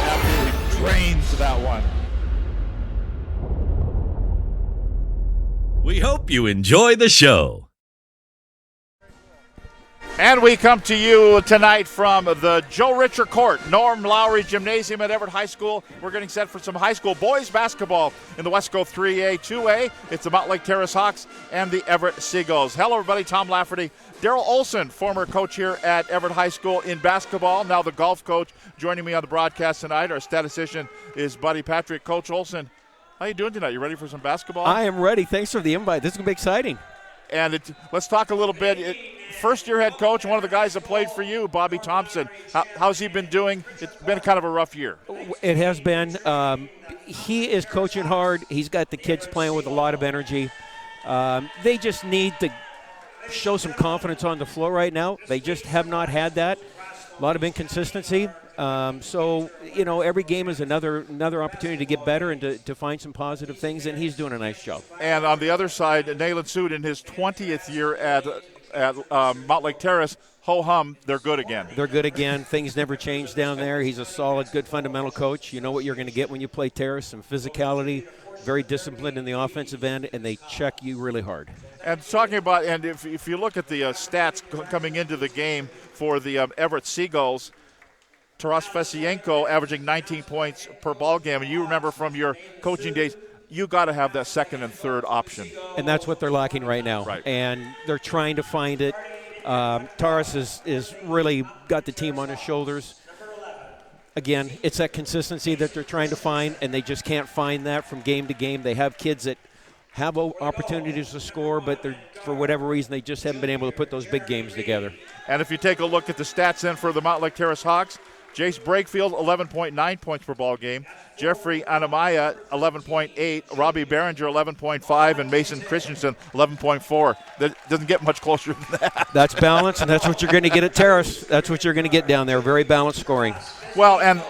Absolutely drains that one. We hope you enjoy the show. And we come to you tonight from the Joe Richer Court, Norm Lowry Gymnasium at Everett High School. We're getting set for some high school boys basketball in the Wesco 3A, 2A. It's the Mountlake Terrace Hawks and the Everett Seagulls. Hello, everybody. Tom Lafferty. Daryl Olson, former coach here at Everett High School in basketball, now the golf coach, joining me on the broadcast tonight. Our statistician is Buddy Patrick. Coach Olson, how you doing tonight? You ready for some basketball? I am ready. Thanks for the invite. This is going to be exciting. And let's talk a little bit. First-year head coach, one of the guys that played for you, Bobby Thompson. How's he been doing? It's been kind of a rough year. It has been. He is coaching hard. He's got the kids playing with a lot of energy. They just need to show some confidence on the floor right now. They just have not had that. A lot of inconsistency. So, every game is another opportunity to get better and to find some positive things, and he's doing a nice job. And on the other side, Nayland Sood in his 20th year at Mountlake Terrace, ho-hum, they're good again. They're good again. Things never change down there. He's a solid, good fundamental coach. You know what you're going to get when you play Terrace, some physicality, very disciplined in the offensive end, and they check you really hard. And talking about, and if you look at the stats coming into the game for the Everett Seagulls, Taras Fesienko averaging 19 points per ball game, and you remember from your coaching days, you got to have that second and third option. And that's what they're lacking right now. Right. And they're trying to find it. Taras is really got the team on his shoulders. Again, it's that consistency that they're trying to find, and they just can't find that from game to game. They have kids that have opportunities to score, but for whatever reason, they just haven't been able to put those big games together. And if you take a look at the stats then for the Mountlake Terrace Hawks, Jace Brakefield, 11.9 points per ball game. Jeffrey Anamaya, 11.8. Robbie Behringer, 11.5. And Mason Christensen, 11.4. That doesn't get much closer than that. That's balance, and that's what you're going to get at Terrace. That's what you're going to get down there, very balanced scoring. Well, and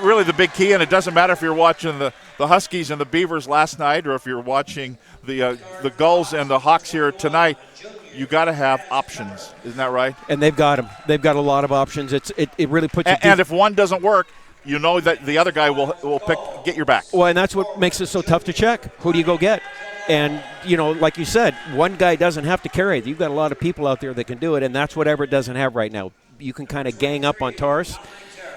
really the big key, and it doesn't matter if you're watching the Huskies and the Beavers last night or if you're watching the Gulls and the Hawks here tonight, you got to have options. Isn't that right? And they've got them. They've got a lot of options. It really puts you and if one doesn't work, you know that the other guy will get your back. Well, and that's what makes it so tough to check. Who do you go get? And, like you said, one guy doesn't have to carry it. You've got a lot of people out there that can do it, and that's what Everett doesn't have right now. You can kind of gang up on Taras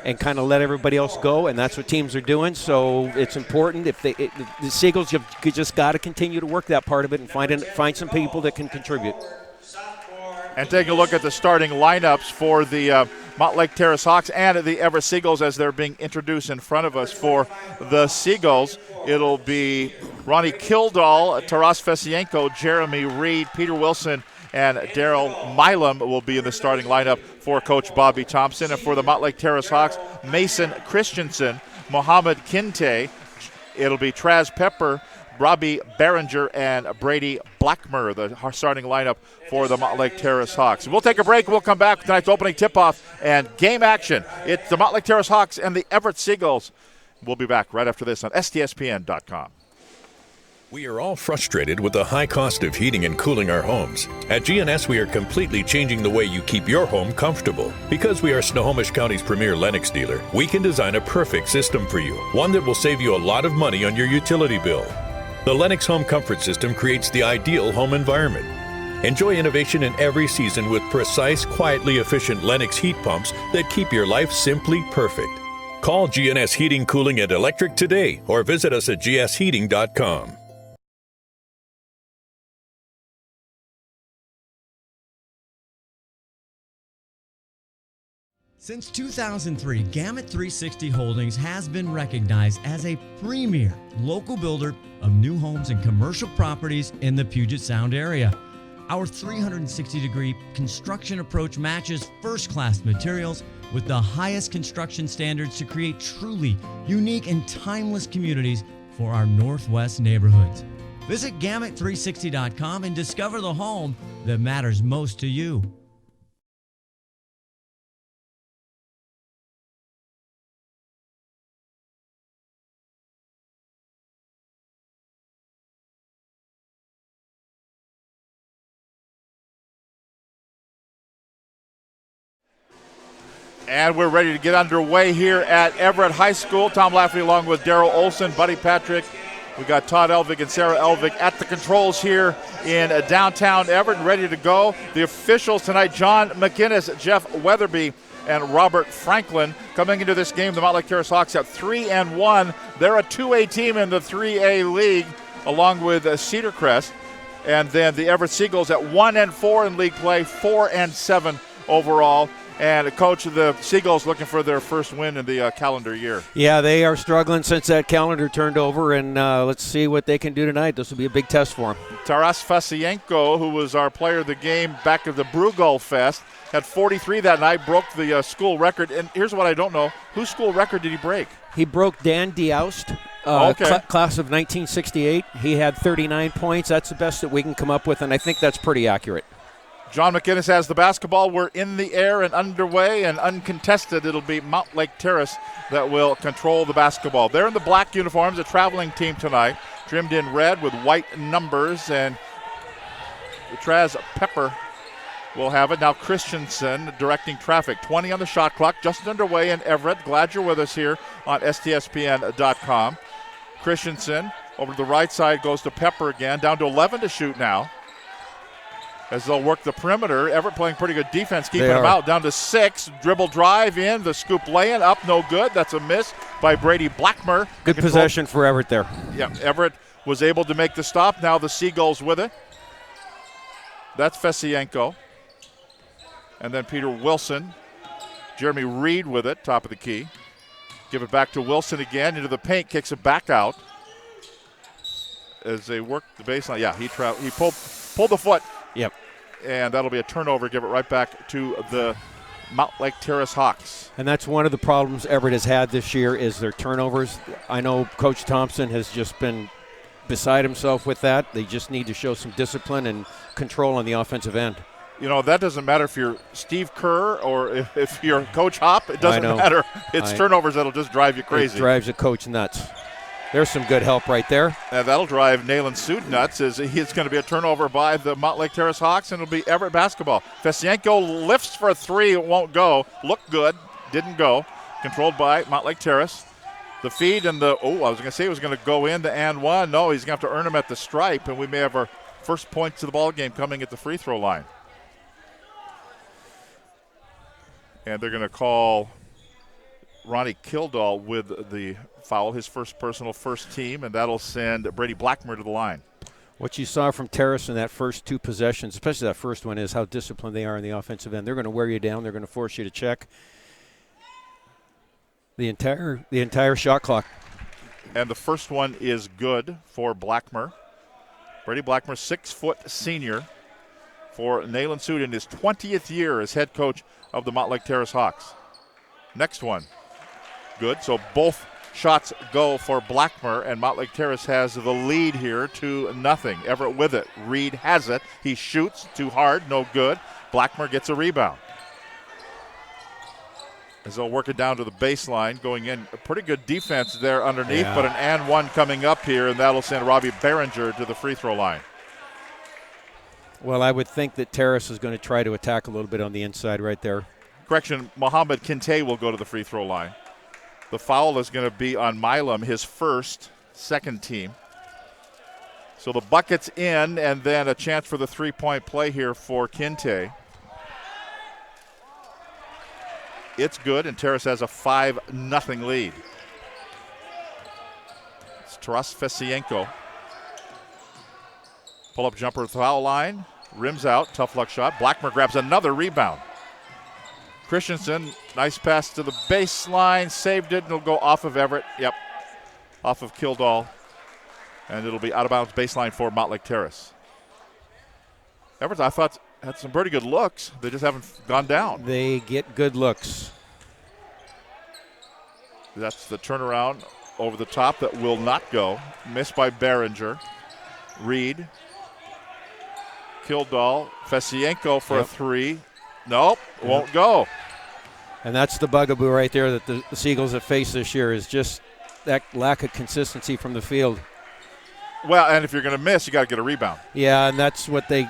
and kind of let everybody else go, and that's what teams are doing. So it's important. The Seagulls, you just got to continue to work that part of it and find some people that can contribute. And taking a look at the starting lineups for the Mountlake Terrace Hawks and the Everett Seagulls as they're being introduced in front of us. For the Seagulls, it'll be Ronnie Kildall, Taras Fesienko, Jeremy Reed, Peter Wilson, and Daryl Milam will be in the starting lineup for Coach Bobby Thompson. And for the Mountlake Terrace Hawks, Mason Christensen, Mohammed Kinte, it'll be Traz Pepper, Robbie Behringer, and Brady Blackmer, the starting lineup for the Mountlake Terrace Hawks. We'll take a break. We'll come back with tonight's opening tip-off and game action. It's the Mountlake Terrace Hawks and the Everett Seagulls. We'll be back right after this on STSPN.com. We are all frustrated with the high cost of heating and cooling our homes. At GNS, we are completely changing the way you keep your home comfortable. Because we are Snohomish County's premier Lennox dealer, we can design a perfect system for you, one that will save you a lot of money on your utility bill. The Lennox Home Comfort System creates the ideal home environment. Enjoy innovation in every season with precise, quietly efficient Lennox heat pumps that keep your life simply perfect. Call GNS Heating, Cooling, and Electric today or visit us at gsheating.com. Since 2003, Gamut 360 Holdings has been recognized as a premier local builder of new homes and commercial properties in the Puget Sound area. Our 360-degree construction approach matches first-class materials with the highest construction standards to create truly unique and timeless communities for our Northwest neighborhoods. Visit Gamut360.com and discover the home that matters most to you. And we're ready to get underway here at Everett High School. Tom Lafferty along with Darryl Olson, Buddy Patrick. We got Todd Elvig and Sarah Elvig at the controls here in downtown Everett, ready to go. The officials tonight, John McInnes, Jeff Weatherby, and Robert Franklin. Coming into this game, the Mountlake Terrace Hawks at 3-1. They're a 2A team in the 3A league, along with Cedar Crest. And then the Everett Seagulls at 1-4 in league play, 4-7 overall. And coach of the Seagulls looking for their first win in the calendar year. Yeah, they are struggling since that calendar turned over, and let's see what they can do tonight. This will be a big test for them. Taras Fasienko, who was our player of the game back at the Brugol Fest, had 43 that night, broke the school record. And here's what I don't know. Whose school record did he break? He broke Dan Deoust, class of 1968. He had 39 points. That's the best that we can come up with, and I think that's pretty accurate. John McInnes has the basketball. We're in the air and underway and uncontested. It'll be Mountlake Terrace that will control the basketball. They're in the black uniforms, a traveling team tonight, trimmed in red with white numbers, and Traz Pepper will have it. Now Christensen directing traffic. 20 on the shot clock, just underway in Everett. Glad you're with us here on STSPN.com. Christensen over to the right side goes to Pepper again, down to 11 to shoot now, as they'll work the perimeter. Everett playing pretty good defense, keeping them out. Down to 6. Dribble drive in. The scoop lay-in. Up, no good. That's a miss by Brady Blackmer. Good possession for Everett there. Yeah, Everett was able to make the stop. Now the Seagulls with it. That's Fesienko. And then Peter Wilson. Jeremy Reed with it, top of the key. Give it back to Wilson again. Into the paint, kicks it back out. As they work the baseline. Yeah, he pulled the foot. Yep. And that'll be a turnover. Give it right back to the Mountlake Terrace Hawks. And that's one of the problems Everett has had this year is their turnovers. I know Coach Thompson has just been beside himself with that. They just need to show some discipline and control on the offensive end. You know, that doesn't matter if you're Steve Kerr or if you're Coach Hop. It doesn't matter. It's turnovers that'll just drive you crazy. It drives a coach nuts. There's some good help right there. And that'll drive Nayland Sood nuts, as it's going to be a turnover by the Mountlake Terrace Hawks, and it'll be Everett basketball. Fesienko lifts for a 3. It won't go. Looked good. Didn't go. Controlled by Mountlake Terrace. The feed and I was going to say it was going to go in the and one. No, he's going to have to earn them at the stripe, and we may have our first points of the ball game coming at the free throw line. And they're going to call Ronnie Kildall with the foul, his first personal first team, and that'll send Brady Blackmer to the line. What you saw from Terrace in that first 2 possessions, especially that first one, is how disciplined they are in the offensive end. They're going to wear you down. They're going to force you to check the entire shot clock. And the first one is good for Blackmer. Brady Blackmer, 6-foot senior for Nayland Sood in his 20th year as head coach of the Mountlake Terrace Hawks. Next one, good. So both shots go for Blackmer, and Mountlake Terrace has the lead here 2-0. Everett with it. Reed has it. He shoots too hard, no good. Blackmer gets a rebound. As they'll work it down to the baseline, going in. A pretty good defense there underneath, but an and one coming up here, and that'll send Robbie Behringer to the free throw line. Well, I would think that Terrace is going to try to attack a little bit on the inside right there. Correction, Mohamed Kinte will go to the free throw line. The foul is going to be on Milam, his second team. So the bucket's in, and then a chance for the three-point play here for Kinte. It's good, and Terrace has a 5-0 lead. It's Taras Fesienko. Pull-up jumper foul line. Rims out, tough luck shot. Blackmer grabs another rebound. Christensen, nice pass to the baseline, saved it, and it'll go off of Everett. Yep, off of Kildall. And it'll be out of bounds baseline for Mountlake Terrace. Everett, I thought, had some pretty good looks. They just haven't gone down. They get good looks. That's the turnaround over the top that will not go. Missed by Behringer. Reed. Kildall. Fesienko for a 3. Nope, won't go. And that's the bugaboo right there that the Seagulls have faced this year, is just that lack of consistency from the field. Well, and if you're going to miss, you got to get a rebound. Yeah, and that's what they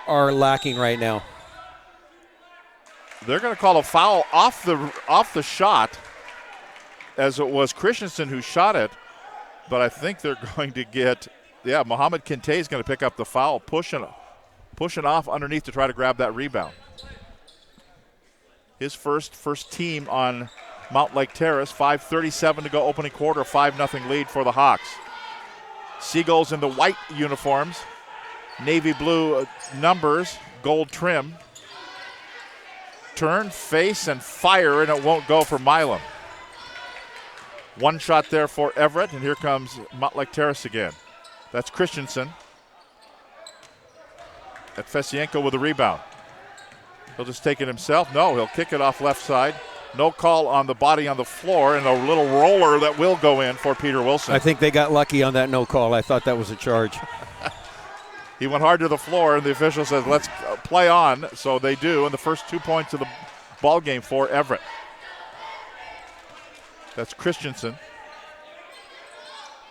are lacking right now. They're going to call a foul off the shot, as it was Christensen who shot it. But I think they're going to get, Mohamed Kinte is going to pick up the foul, pushing off underneath to try to grab that rebound. His first team on Mountlake Terrace. 5:37 to go, opening quarter, 5-0 lead for the Hawks. Seagulls in the white uniforms, navy blue numbers, gold trim. Turn, face, and fire, and it won't go for Milam. One shot there for Everett, and here comes Mountlake Terrace again. That's Christensen. At Fesienko with a rebound. He'll just take it himself. No, he'll kick it off left side. No call on the body on the floor, and a little roller that will go in for Peter Wilson. I think they got lucky on that no call. I thought that was a charge. He went hard to the floor, and the official says, let's play on. So they do, and the first 2 points of the ball game for Everett. That's Christensen.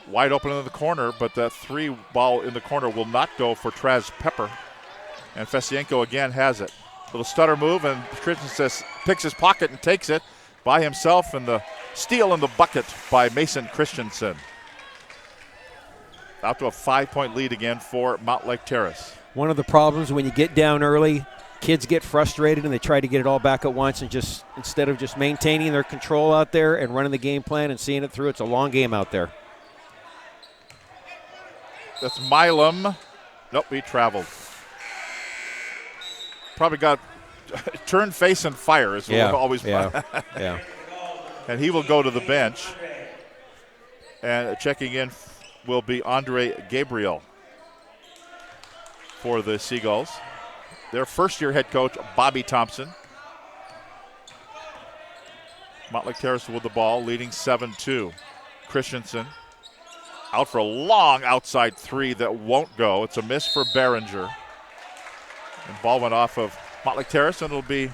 Wide open in the corner, but that 3 ball in the corner will not go for Traz Pepper. And Fesienko again has it. Little stutter move, and Christensen picks his pocket and takes it by himself, and the steal in the bucket by Mason Christensen. Out to a 5-point lead again for Mountlake Terrace. One of the problems when you get down early, kids get frustrated and they try to get it all back at once, and just instead of just maintaining their control out there and running the game plan and seeing it through, it's a long game out there. That's Milam. Nope, he traveled. Probably got turn, face, and fire is what always yeah. And he will go to the bench. And checking in will be Andre Gabriel for the Seagulls. Their first-year head coach, Bobby Thompson. Mountlake Terrace with the ball, leading 7-2. Christensen out for a long outside 3 that won't go. It's a miss for Behringer. And ball went off of Mountlake Terrace, and it'll be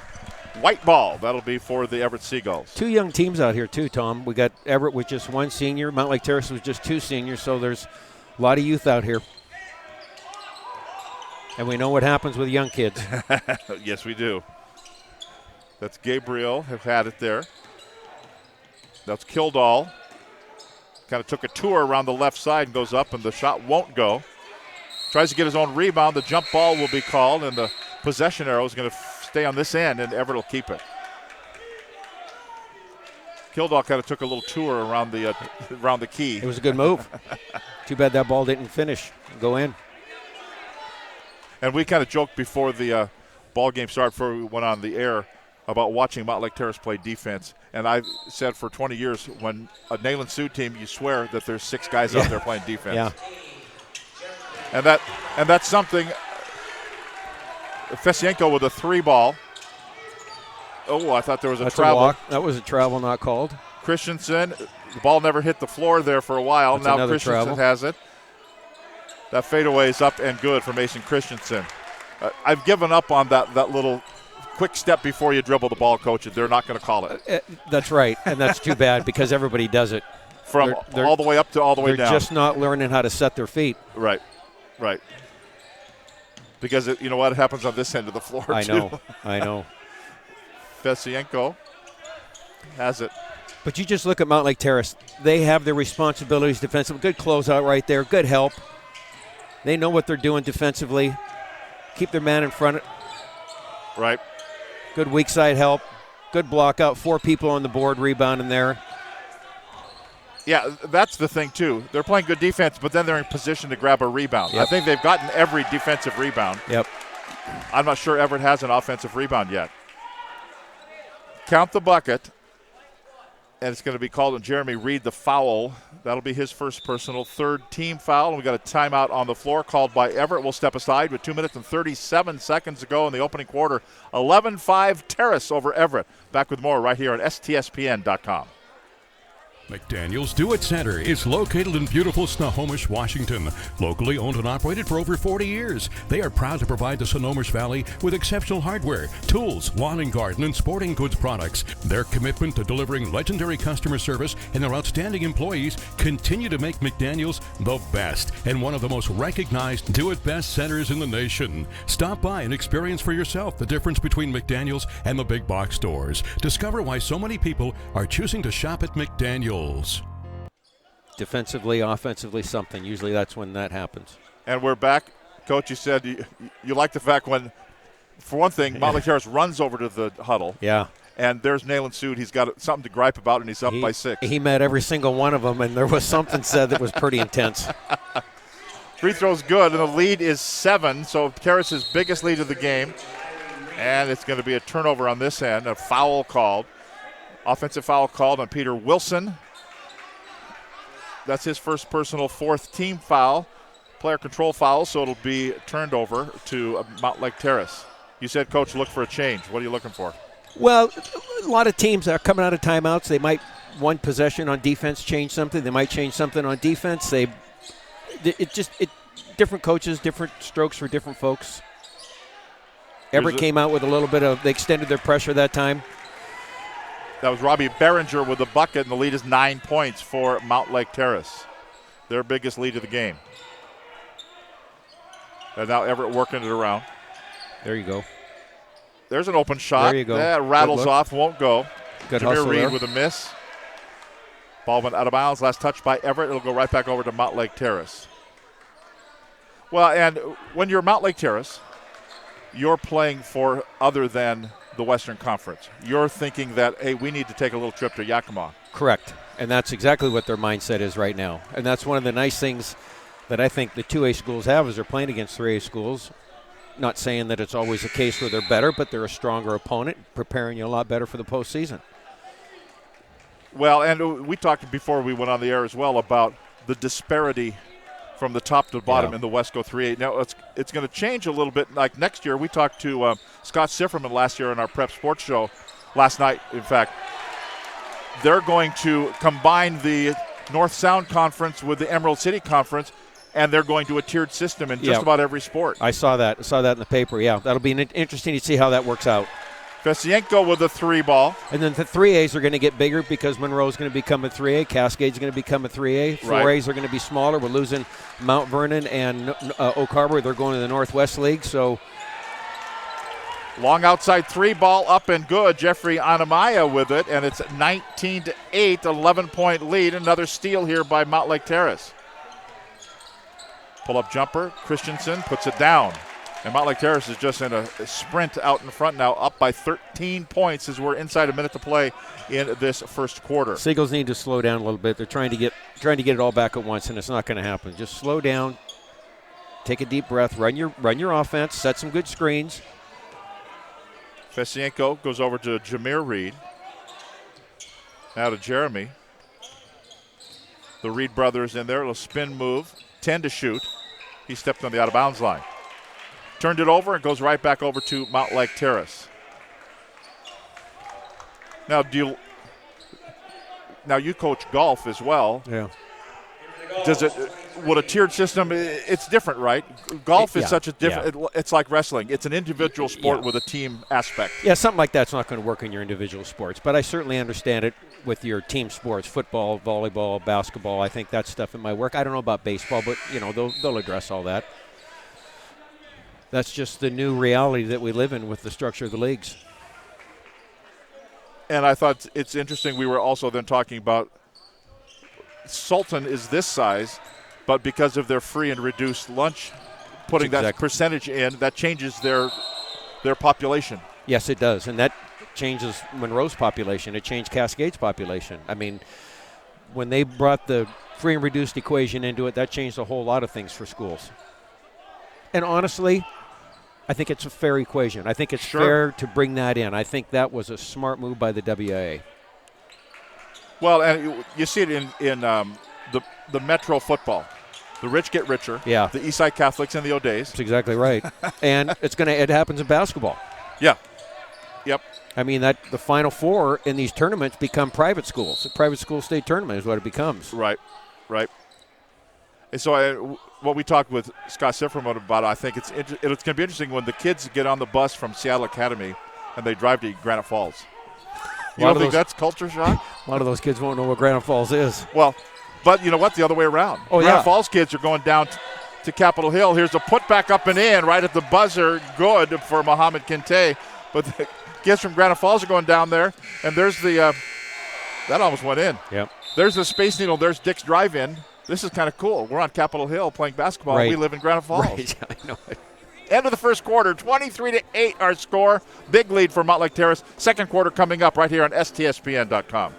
white ball. That'll be for the Everett Seagulls. 2 young teams out here too, Tom. We got Everett with just 1 senior. Mountlake Terrace with just 2 seniors, so there's a lot of youth out here. And we know what happens with young kids. Yes, we do. That's Gabriel, have had it there. That's Kildall. Kind of took a tour around the left side and goes up, and the shot won't go. Tries to get his own rebound. The jump ball will be called, and the possession arrow is going to stay on this end, and Everett will keep it. Kildall kind of took a little tour around the key. It was a good move. Too bad that ball didn't go in. And we kind of joked before the ball game started, before we went on the air, about watching Mountlake Terrace play defense. And I said for 20 years, when a Nayland Sioux team, you swear that there's 6 guys out there playing defense. Yeah. And that's something. Fesienko with a 3 ball. Oh, I thought there was a travel. A walk. That was a travel not called. Christensen, the ball never hit the floor there for a while. That's now Christensen travel. has it. That fadeaway is up and good for Mason Christensen. I've given up on that little quick step before you dribble the ball, coach. They're not going to call it. That's right, and that's too bad because everybody does it. From all the way up to all the way down. They're just not learning how to set their feet. Right. Because you know what happens on this end of the floor, I too. I know. Fesienko has it. But you just look at Mountlake Terrace. They have their responsibilities defensively. Good closeout right there. Good help. They know what they're doing defensively. Keep their man in front. Right. Good weak side help. Good block out. 4 people on the board rebounding there. Yeah, that's the thing, too. They're playing good defense, but then they're in position to grab a rebound. Yep. I think they've gotten every defensive rebound. Yep. I'm not sure Everett has an offensive rebound yet. Count the bucket, and it's going to be called on Jeremy Reed, the foul. That'll be his first personal, 3rd team foul. And we got a timeout on the floor called by Everett. We'll step aside with 2 minutes and 37 seconds to go in the opening quarter. 11-5 Terrace over Everett. Back with more right here on STSPN.com. McDaniel's Do It Center is located in beautiful Snohomish, Washington. Locally owned and operated for over 40 years, they are proud to provide the Snohomish Valley with exceptional hardware, tools, lawn and garden, and sporting goods products. Their commitment to delivering legendary customer service and their outstanding employees continue to make McDaniel's the best and one of the most recognized Do It Best centers in the nation. Stop by and experience for yourself the difference between McDaniel's and the big box stores. Discover why so many people are choosing to shop at McDaniel's. Defensively, offensively, something. Usually that's when that happens. And we're back. Coach, you said you like the fact when, for one thing, Mountlake Terrace runs over to the huddle. Yeah. And there's Nayland Sood. He's got something to gripe about, and he's up by 6. He met every single one of them, and there was something said that was pretty intense. Free throw's good, and the lead is 7, so Terrace's biggest lead of the game. And it's going to be a turnover on this end, a foul called. Offensive foul called on Peter Wilson. That's his first personal 4th team foul, player control foul, so it'll be turned over to Mountlake Terrace. You said, Coach, look for a change. What are you looking for? Well, a lot of teams are coming out of timeouts. They might, one possession on defense, change something. They might change something on defense. Different coaches, different strokes for different folks. Everett came out with a little bit of, they extended their pressure that time. That was Robbie Behringer with the bucket, and the lead is 9 points for Mountlake Terrace. Their biggest lead of the game. And now Everett working it around. There you go. There's an open shot. There you go. That rattles off, won't go. Good Jameer hustle Reed there. with a miss. Ball went out of bounds. Last touch by Everett. It'll go right back over to Mountlake Terrace. Well, and when you're Mountlake Terrace, you're playing for other than the Western Conference. You're thinking that, hey, we need to take a little trip to Yakima. Correct. And that's exactly what their mindset is right now. And that's one of the nice things that I think the 2A schools have is they're playing against 3A schools. Not saying that it's always a case where they're better, but they're a stronger opponent, preparing you a lot better for the postseason. Well, and we talked before we went on the air as well about the disparity from the top to the bottom in the Wesco 3A. Now, it's going to change a little bit. Like next year, we talked to Scott Sifferman last year on our Prep Sports Show, last night, in fact. They're going to combine the North Sound Conference with the Emerald City Conference, and they're going to a tiered system in just about every sport. I saw that. I saw that in the paper, That'll be interesting to see how that works out. Fesienko with the 3 ball. And then the 3As are going to get bigger because Monroe's going to become a 3A. Cascade's going to become a 3A. 4As are going to be smaller. We're losing Mount Vernon and Oak Harbor. They're going to the Northwest League. So long outside 3 ball up and good. Jeffrey Anamaya with it, and it's 19-8, 11-point lead. Another steal here by Mountlake Terrace. Pull-up jumper. Christensen puts it down. And Mountlake Terrace is just in a sprint out in front now, up by 13 points as we're inside a minute to play in this first quarter. Seagulls need to slow down a little bit. They're trying to get it all back at once, and it's not going to happen. Just slow down, take a deep breath, run your offense, set some good screens. Fesienko goes over to Jameer Reed. Now to Jeremy. The Reed brothers in there, a little spin move, 10 to shoot. He stepped on the out-of-bounds line. Turned it over and goes right back over to Mountlake Terrace. Now, you coach golf as well. Yeah. Would a tiered system? It's different, right? Golf is such a different. It's like wrestling. It's an individual sport with a team aspect. Yeah, something like that's not going to work in your individual sports, but I certainly understand it with your team sports, football, volleyball, basketball. I think that stuff in my work. I don't know about baseball, but they'll address all that. That's just the new reality that we live in with the structure of the leagues. And I thought it's interesting. We were also then talking about Sultan is this size, but because of their free and reduced lunch, putting that percentage in, that changes their population. Yes, it does. And that changes Monroe's population. It changed Cascade's population. I mean, when they brought the free and reduced equation into it, that changed a whole lot of things for schools. And honestly, I think it's a fair equation. I think it's fair to bring that in. I think that was a smart move by the WIA. Well, and you see it in the Metro football. The rich get richer. Yeah. The Eastside Catholics and the O'Days. That's exactly right. And it happens in basketball. Yeah. Yep. I mean, that the Final Four in these tournaments become private schools. A private school state tournament is what it becomes. Right. And so what we talked with Scott Sifferman about, I think it's going to be interesting when the kids get on the bus from Seattle Academy and they drive to Granite Falls. You don't think that's culture shock? A lot of those kids won't know what Granite Falls is. Well, but you know what? The other way around. Oh, Granite yeah. Falls kids are going down to Capitol Hill. Here's a putback up and in right at the buzzer. Good for Mohamed Kinte. But the kids from Granite Falls are going down there. And there's the that almost went in. Yep. There's the Space Needle. There's Dick's Drive-In. This is kind of cool. We're on Capitol Hill playing basketball. Right. We live in Granite Falls. Right, I know it. End of the first quarter, 23-8 our score. Big lead for Mountlake Terrace. Second quarter coming up right here on STSPN.com.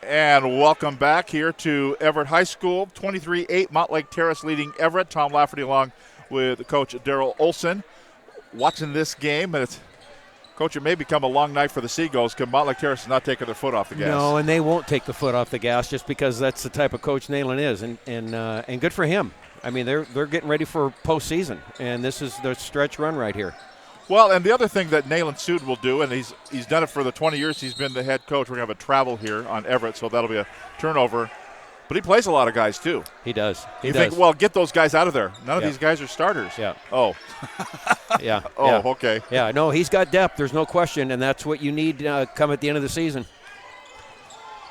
And welcome back here to Everett High School. 23-8, Mountlake Terrace leading Everett. Tom Lafferty along with Coach Darrell Olson. Watching this game, and Coach, it may become a long night for the Seagulls because Mountlake Terrace is not taking their foot off the gas. No, and they won't take the foot off the gas just because that's the type of coach Nayland is, and good for him. I mean, they're getting ready for postseason, and this is their stretch run right here. Well, and the other thing that Nayland Sood will do, and he's done it for the 20 years he's been the head coach. We're going to have a travel here on Everett, so that'll be a turnover. But he plays a lot of guys, too. He does. You think, well, get those guys out of there. None of Yeah. these guys are starters. Yeah. Oh. Yeah. Oh, yeah. okay. Yeah, no, he's got depth. There's no question, and that's what you need come at the end of the season.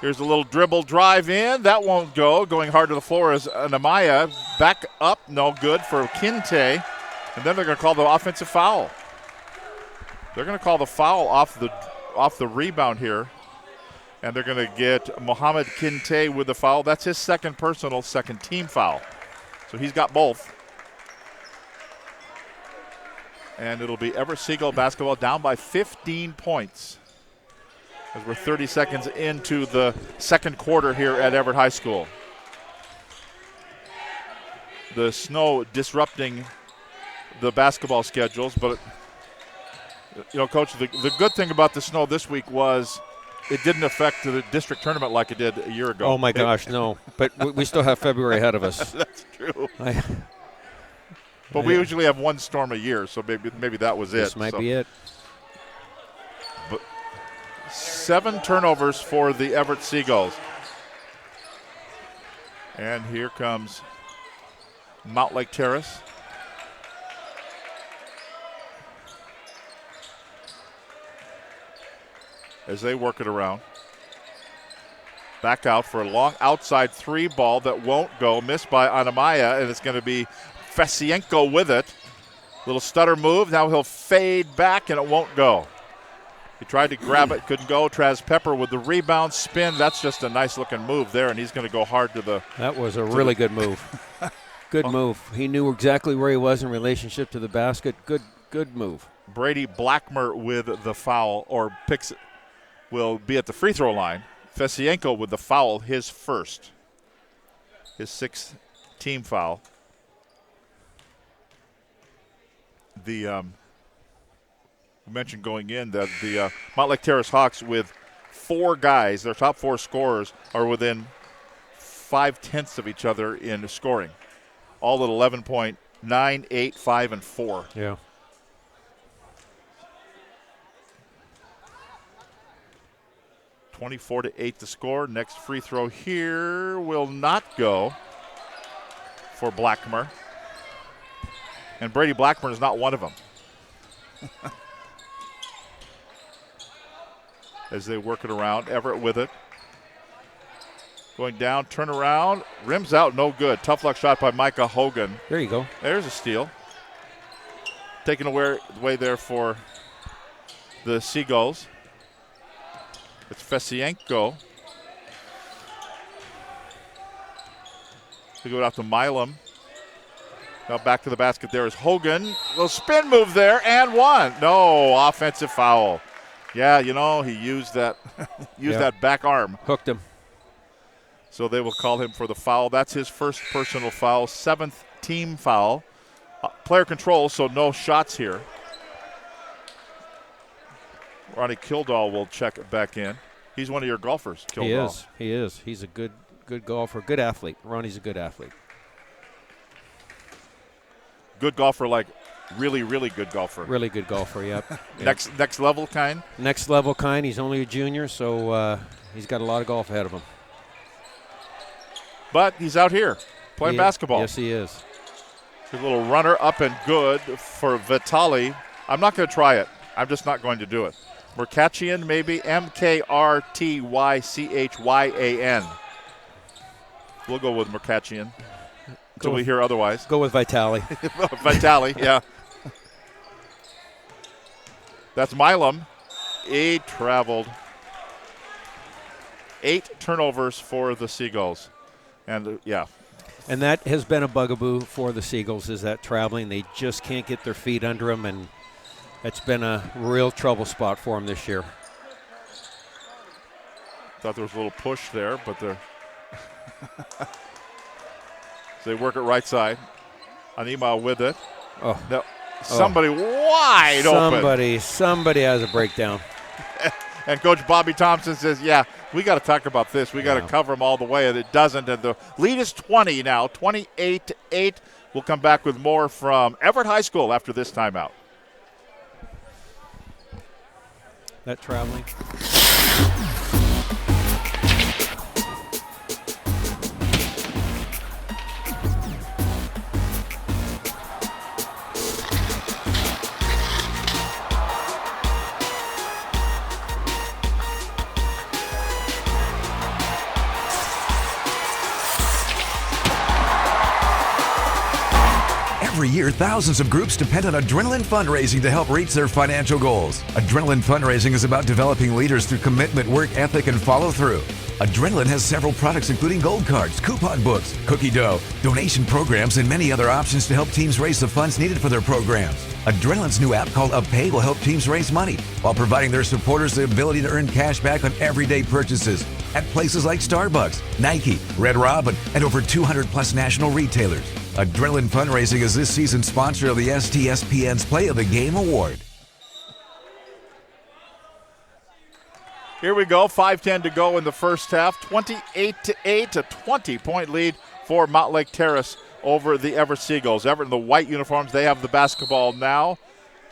Here's a little dribble drive in. That won't go. Going hard to the floor is Anamaya. Back up, no good for Kinte. And then they're going to call the offensive foul. They're going to call the foul off the rebound here. And they're going to get Mohamed Kinte with the foul. That's his second personal, second team foul. So he's got both. And it'll be Everett Seagull basketball down by 15 points. As we're 30 seconds into the second quarter here at Everett High School. The snow disrupting the basketball schedules, but, you know, Coach, the good thing about the snow this week was it didn't affect the district tournament like it did a year ago. Oh, my gosh, no. But we still have February ahead of us. That's true. But we usually have one storm a year, so maybe that was it. This might be it. 7 turnovers for the Everett Seagulls. And here comes Mountlake Terrace. As they work it around. Back out for a long outside three ball that won't go. Missed by Anamaya, and it's going to be Fesienko with it. Little stutter move. Now he'll fade back, and it won't go. He tried to grab it, couldn't go. Traz Pepper with the rebound spin. That's just a nice-looking move there, and he's going to go hard to the. That was a really good move. Good move. He knew exactly where he was in relationship to the basket. Good move. Brady Blackmer with the foul, or picks it, will be at the free throw line. Fesienko with the foul, his first. His 6th team foul. The we mentioned going in that the Mountlake Terrace Hawks with 4 guys, their top 4 scorers, are within 0.5 of each other in scoring. All at 11 point, 9, 8, 5, and 4. Yeah. (24-8) the score. Next free throw here will not go for Blackmer. And Brady Blackmer is not one of them. as they work it around. Everett with it. Going down, turn around, rims out, no good. Tough luck shot by Micah Hogan. There you go. There's a steal. Taken away there for the Seagulls. It's Fesienko. They go out to Milam. Now back to the basket. There is Hogan. Little spin move there and one. No, offensive foul. Yeah, he used that that back arm. Hooked him. So they will call him for the foul. That's his first personal foul, 7th team foul. Player control, so no shots here. Ronnie Kildall will check it back in. He's one of your golfers, Kildall. He is. He's a good golfer, good athlete. Ronnie's a good athlete. Good golfer, like really, really good golfer. Really good golfer, yep. Next level kind? Next level kind. He's only a junior, so he's got a lot of golf ahead of him. But he's out here playing basketball. Yes, he is. A little runner up and good for Vitali. I'm not going to try it. I'm just not going to do it. Mercatchian, maybe. MkrtYchyan. We'll go with Mercatchian until we hear otherwise. Go with Vitali. Vitali, yeah. That's Milam. He traveled. 8 turnovers for the Seagulls. And, And that has been a bugaboo for the Seagulls, is that traveling. They just can't get their feet under them, and it's been a real trouble spot for them this year. Thought there was a little push there, but they're so they work it right side. Anima with it. Oh. No, somebody wide open. Somebody has a breakdown. And Coach Bobby Thompson says, we got to talk about this. We got to cover them all the way, and it doesn't. And the lead is 20 now, 28-8. We'll come back with more from Everett High School after this timeout. That traveling. Every year, thousands of groups depend on Adrenaline Fundraising to help reach their financial goals. Adrenaline Fundraising is about developing leaders through commitment, work ethic, and follow-through. Adrenaline has several products including gold cards, coupon books, cookie dough, donation programs, and many other options to help teams raise the funds needed for their programs. Adrenaline's new app called UpPay will help teams raise money while providing their supporters the ability to earn cash back on everyday purchases at places like Starbucks, Nike, Red Robin, and over 200-plus national retailers. Adrenaline Fundraising is this season's sponsor of the STSPN's Play of the Game Award. Here we go, 5:10 to go in the first half. 28-8, a 20-point lead for Mountlake Terrace over the Everett Seagulls. Everett in the white uniforms, they have the basketball now,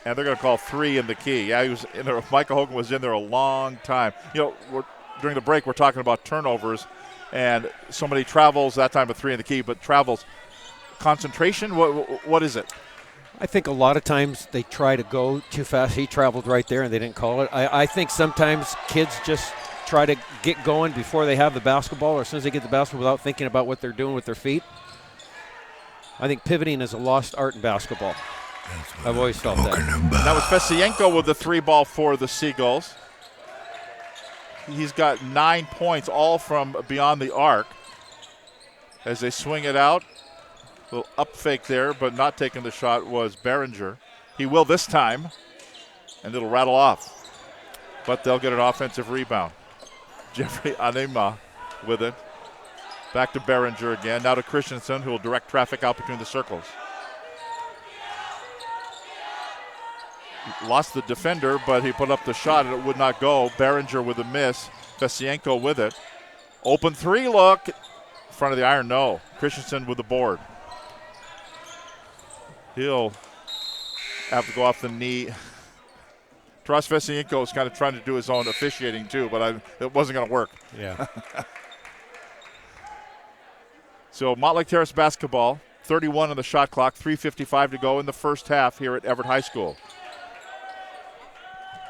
and they're going to call 3 in the key. Yeah, he was in there. Michael Hogan was in there a long time. During the break, we're talking about turnovers, and somebody travels that time of 3 in the key, but travels. Concentration, what is it? I think a lot of times they try to go too fast. He traveled right there and they didn't call it. I think sometimes kids just try to get going before they have the basketball, or as soon as they get the basketball without thinking about what they're doing with their feet. I think pivoting is a lost art in basketball. I've always felt that. That was Fesienko with the 3 ball for the Seagulls. He's got 9 points, all from beyond the arc. As they swing it out. A little up fake there, but not taking the shot was Behringer. He will this time, and it'll rattle off. But they'll get an offensive rebound. Jeffrey Anema with it. Back to Behringer again. Now to Christensen, who will direct traffic out between the circles. Lost the defender, but he put up the shot, and it would not go. Behringer with a miss. Fesienko with it. Open 3 look. In front of the iron, no. Christensen with the board. He'll have to go off the knee. Taras Fesienko is kind of trying to do his own officiating too, but it wasn't going to work. Yeah. So Mountlake Terrace basketball, 31 on the shot clock, 3:55 to go in the first half here at Everett High School.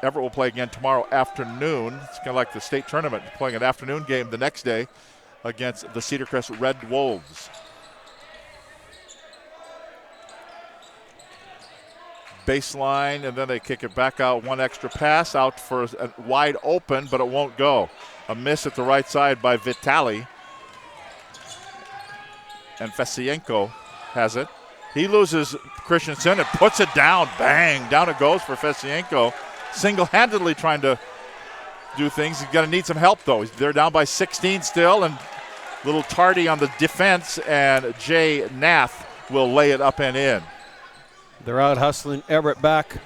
Everett will play again tomorrow afternoon. It's kind of like the state tournament, playing an afternoon game the next day against the Cedar Crest Red Wolves. Baseline, and then they kick it back out. One extra pass out for a wide open, but it won't go. A miss at the right side by Vitali. And Fesienko has it. He loses Christensen and puts it down. Bang! Down it goes for Fesienko. Single-handedly trying to do things. He's going to need some help, though. They're down by 16 still, and little tardy on the defense, and Jay Nath will lay it up and in. They're out hustling Everett back.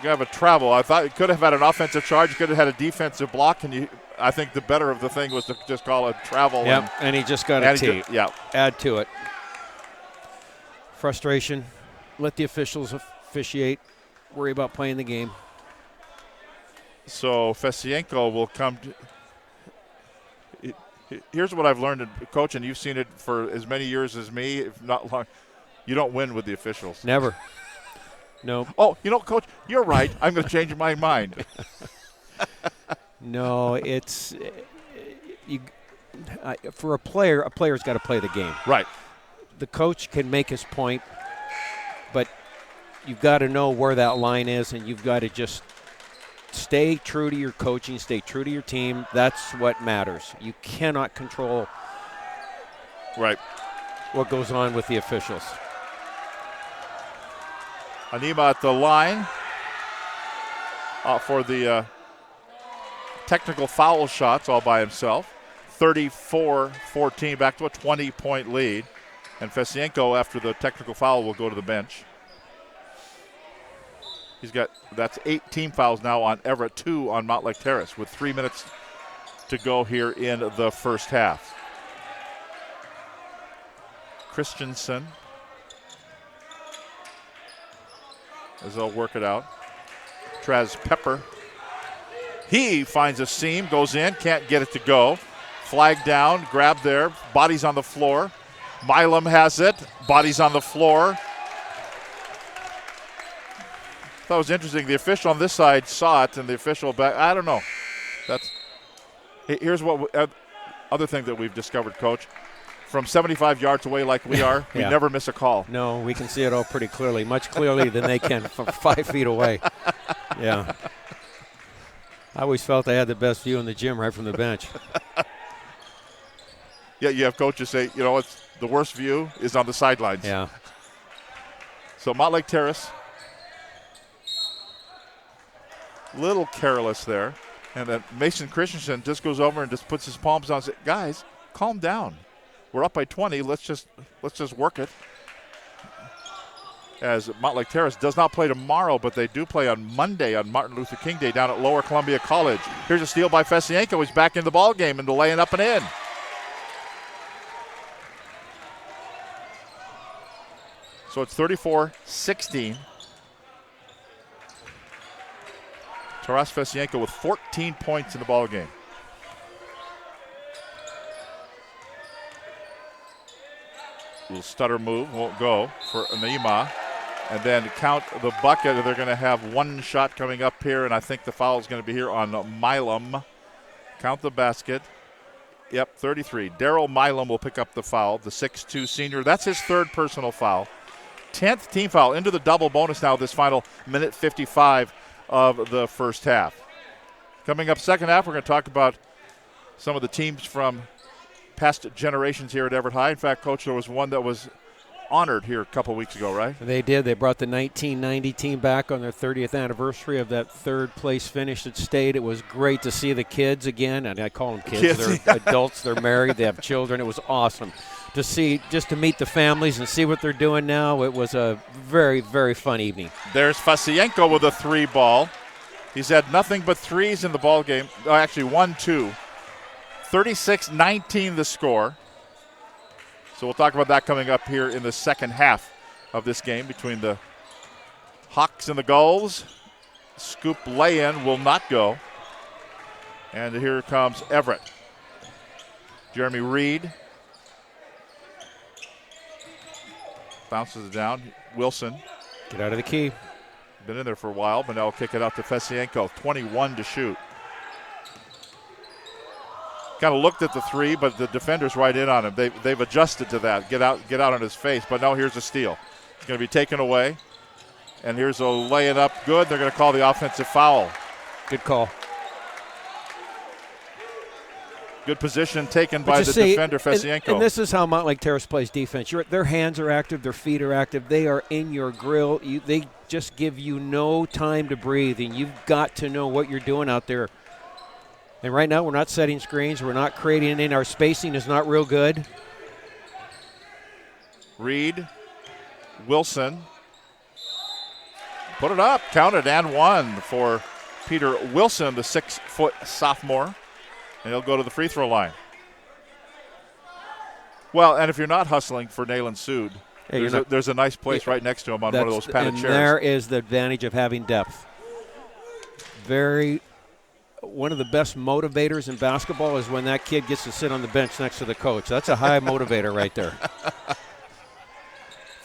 You have a travel. I thought you could have had an offensive charge. You could have had a defensive block, and I think the better of the thing was to just call it travel. Yep, and he just got a tee. Yeah. Add to it. Frustration. Let the officials officiate. Worry about playing the game. So Fesienko will come. Here's what I've learned, Coach, and you've seen it for as many years as me, if not long. You don't win with the officials. Never. No. Oh, Coach, you're right. I'm going to change my mind. No, it's for a player's got to play the game. Right. The coach can make his point, but you've got to know where that line is, and you've got to just stay true to your coaching, stay true to your team. That's what matters. You cannot control what goes on with the officials. Anima at the line for the technical foul shots all by himself. 34-14, back to a 20-point lead. And Fesienko, after the technical foul, will go to the bench. That's 8 team fouls now on Everett, 2 on Mountlake Terrace, with 3 minutes to go here in the first half. Christensen, as they'll work it out. Traz Pepper. He finds a seam, goes in, can't get it to go. Flag down, grab there, bodies on the floor. Milam has it, bodies on the floor. That was interesting. The official on this side saw it, and the official back. I don't know. Here's what other thing that we've discovered, Coach. From 75 yards away, like we are, we never miss a call. No, we can see it all pretty clearly, much clearly than they can from 5 feet away. Yeah. I always felt I had the best view in the gym right from the bench. Yeah, you have coaches say, it's the worst view is on the sidelines. Yeah. So Mountlake Terrace. Little careless there. And then Mason Christensen just goes over and just puts his palms down and says, guys, calm down. We're up by 20. Let's just work it. As Mountlake Terrace does not play tomorrow, but they do play on Monday on Martin Luther King Day down at Lower Columbia College. Here's a steal by Fesienko. He's back in the ball game and laying up and in. So it's 34-16. Taras Fesienko with 14 points in the ball game. Little stutter move, won't go for Anima. And then count the bucket. They're going to have one shot coming up here, and I think the foul is going to be here on Milam. Count the basket. Yep, 33. Daryl Milam will pick up the foul, the 6'2 senior. That's his third personal foul. 10th team foul into the double bonus now this final minute 55 of the first half. Coming up second half, we're going to talk about some of the teams from past generations here at Everett High. In fact, Coach, there was one that was honored here a couple weeks ago, right? They did. They brought the 1990 team back on their 30th anniversary of that third place finish at state. It was great to see the kids again, and I call them kids. They're adults. They're married. They have children. It was awesome to see, just to meet the families and see what they're doing now. It was a very, very fun evening. There's Fesienko with a 3 ball. He's had nothing but threes in the ball game. Actually, 1-2. 36-19 the score. So we'll talk about that coming up here in the second half of this game between the Hawks and the Gulls. Scoop lay-in will not go. And here comes Everett. Jeremy Reed. Bounces it down. Wilson. Get out of the key. Been in there for a while, but now will kick it out to Fesienko. 21 to shoot. Kind of looked at the three, but the defender's right in on him. They've adjusted to that. Get out on his face. But no, here's a steal. It's going to be taken away. And here's a lay it up good. They're going to call the offensive foul. Good call. Good position taken by the defender, Fesienko. And this is how Mountlake Terrace plays defense. Their hands are active. Their feet are active. They are in your grill. They just give you no time to breathe, and you've got to know what you're doing out there. And right now we're not setting screens. We're not creating anything. Our spacing is not real good. Reed, Wilson. Put it up, counted, and one for Peter Wilson, the 6-foot sophomore. And he'll go to the free throw line. Well, and if you're not hustling for Nayland Sood, there's a nice place right next to him on one of those padded and chairs. There is the advantage of having depth. One of the best motivators in basketball is when that kid gets to sit on the bench next to the coach. That's a high motivator right there.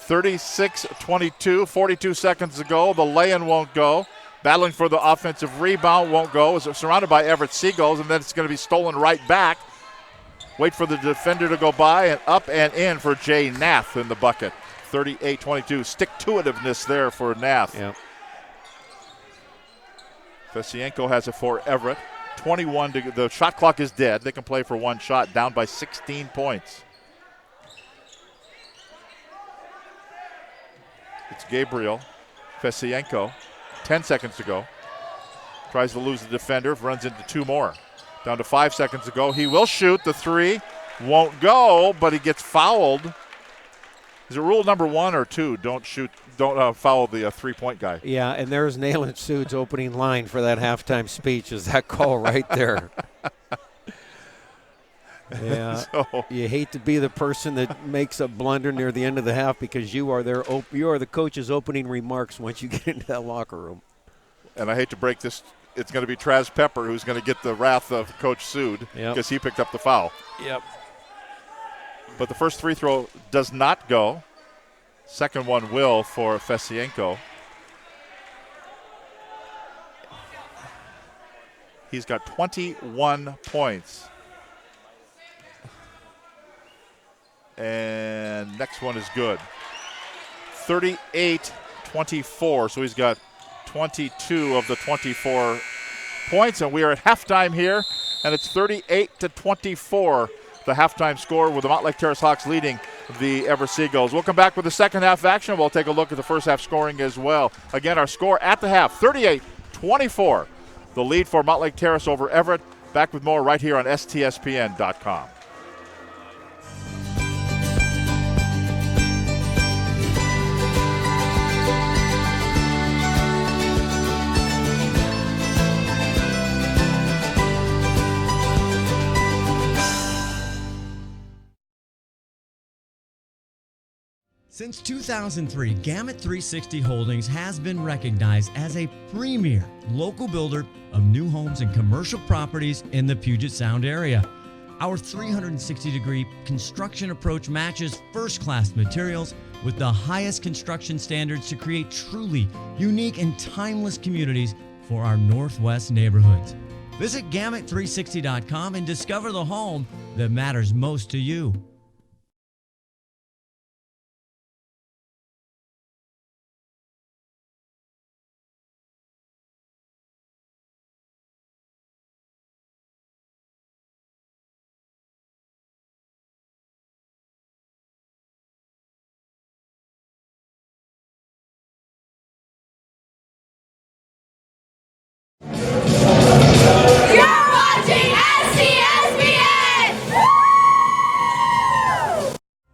36-22, 42 seconds to go. The lay-in won't go. Battling for the offensive rebound won't go. It's surrounded by Everett Seagulls, and then it's going to be stolen right back. Wait for the defender to go by, and up and in for Jay Nath in the bucket. 38-22. Stick-to-itiveness there for Nath. Yep. Fesienko has it for Everett. 21 to the shot clock is dead. They can play for one shot, down by 16 points. It's Gabriel Fesienko. 10 seconds to go. Tries to lose the defender, runs into two more. Down to 5 seconds to go. He will shoot the three. Won't go, but he gets fouled. Is it rule number 1 or 2? Don't foul the three-point guy. Yeah, and there's Nayland Sood's opening line for that halftime speech is that call right there. Yeah, so, you hate to be the person that makes a blunder near the end of the half because you are the coach's opening remarks once you get into that locker room. And I hate to break this. It's going to be Traz Pepper who's going to get the wrath of Coach Sood because he picked up the foul. Yep. But the first free throw does not go. Second one will for Fesienko. He's got 21 points. And next one is good. 38-24. So he's got 22 of the 24 points. And we are at halftime here. And it's 38-24. The halftime score with the Mountlake Terrace Hawks leading the Everett Seagulls. We'll come back with the second half action. We'll take a look at the first half scoring as well. Again, our score at the half, 38-24. The lead for Mountlake Terrace over Everett. Back with more right here on STSPN.com. Since 2003, Gamut 360 Holdings has been recognized as a premier local builder of new homes and commercial properties in the Puget Sound area. Our 360-degree construction approach matches first-class materials with the highest construction standards to create truly unique and timeless communities for our Northwest neighborhoods. Visit Gamut360.com and discover the home that matters most to you.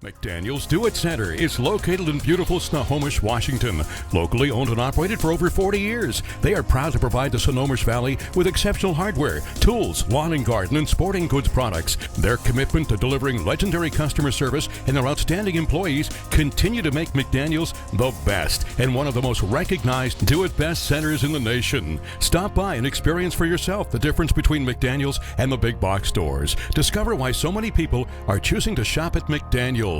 McDaniel's Do-It Center is located in beautiful Snohomish, Washington. Locally owned and operated for over 40 years, they are proud to provide the Snohomish Valley with exceptional hardware, tools, lawn and garden, and sporting goods products. Their commitment to delivering legendary customer service and their outstanding employees continue to make McDaniel's the best and one of the most recognized do-it-best centers in the nation. Stop by and experience for yourself the difference between McDaniel's and the big box stores. Discover why so many people are choosing to shop at McDaniel's.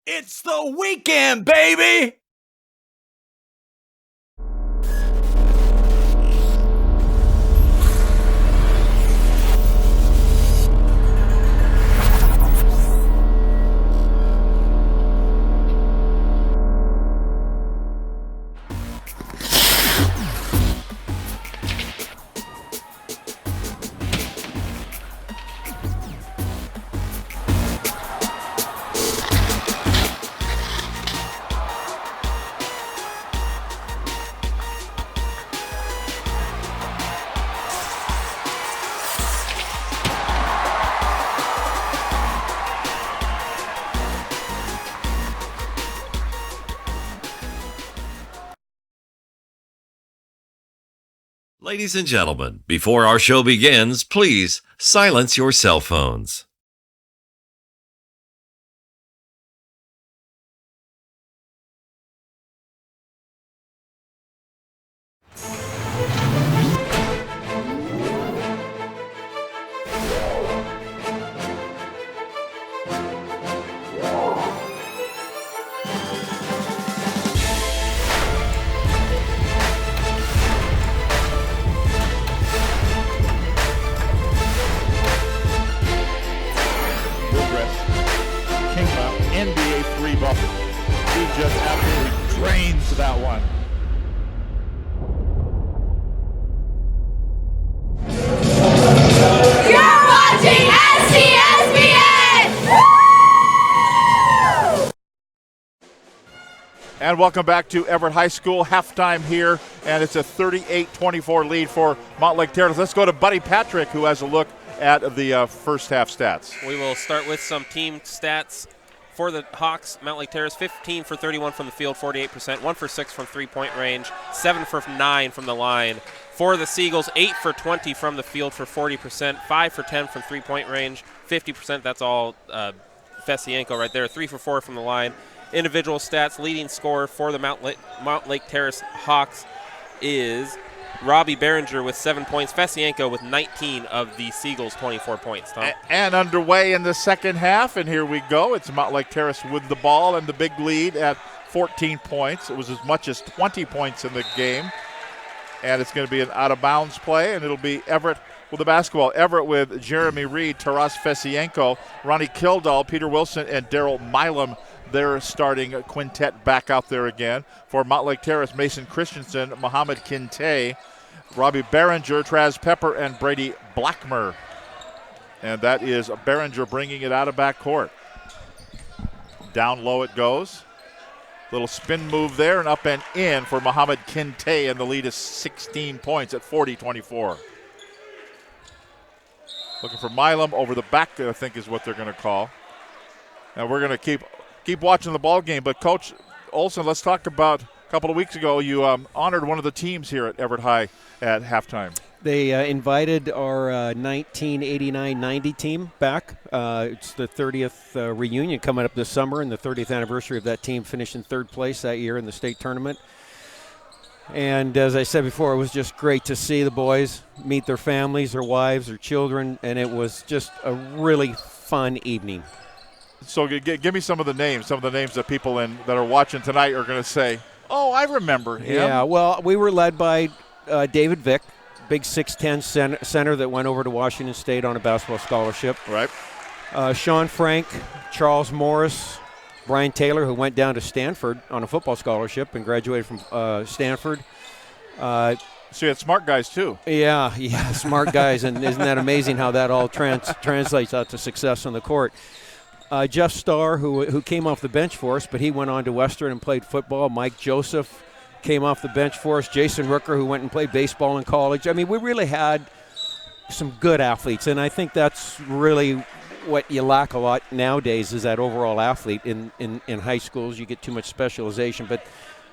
It's the weekend, baby! Ladies and gentlemen, before our show begins, please silence your cell phones. NBA 3 ball. He just absolutely drains that one. You're watching STSPN! Woo! And welcome back to Everett High School. Halftime here, and it's a 38-24 lead for Mountlake Terrace. Let's go to Buddy Patrick, who has a look at the first half stats. We will start with some team stats. For the Hawks, Mountlake Terrace, 15 for 31 from the field, 48%, 1 for 6 from three-point range, 7 for 9 from the line. For the Seagulls, 8 for 20 from the field for 40%, 5 for 10 from three-point range, 50%. That's all Fesienko right there, 3 for 4 from the line. Individual stats, leading scorer for the Mountlake Terrace Hawks is Robbie Behringer with 7 points. Fesienko with 19 of the Seagulls' 24 points. Tom? And underway in the second half, and here we go. It's Mountlake Terrace with the ball and the big lead at 14 points. It was as much as 20 points in the game. And it's going to be an out-of-bounds play, and it'll be Everett with the basketball. Everett with Jeremy Reed, Taras Fesienko, Ronnie Kildall, Peter Wilson, and Daryl Milam. Their starting quintet back out there again. For Mountlake Terrace, Mason Christensen, Mohammed Kinte, Robbie Behringer, Traz Pepper, and Brady Blackmer. And that is Behringer bringing it out of backcourt. Down low it goes. Little spin move there and up and in for Mohammed Kinte, and the lead is 16 points at 40-24. Looking for Milam over the back, I think is what they're going to call. And we're going to keep watching the ball game. But Coach Olson, let's talk about a couple of weeks ago you honored one of the teams here at Everett High at halftime. They invited our 1989-90 team back. It's the 30th reunion coming up this summer, and the 30th anniversary of that team finishing third place that year in the state tournament. And as I said before, it was just great to see the boys meet their families, their wives, their children, and it was just a really fun evening. So give me some of the names that people that are watching tonight are going to say, oh, I remember him. Yeah, well, we were led by David Vick, big 6'10 center that went over to Washington State on a basketball scholarship. Right. Sean Frank, Charles Morris, Brian Taylor, who went down to Stanford on a football scholarship and graduated from Stanford. So you had smart guys, too. Yeah, smart guys, and isn't that amazing how that all translates out to success on the court. Jeff Starr, who came off the bench for us, but he went on to Western and played football. Mike Joseph came off the bench for us. Jason Rooker, who went and played baseball in college. I mean, we really had some good athletes, and I think that's really what you lack a lot nowadays is that overall athlete. In high schools, you get too much specialization, but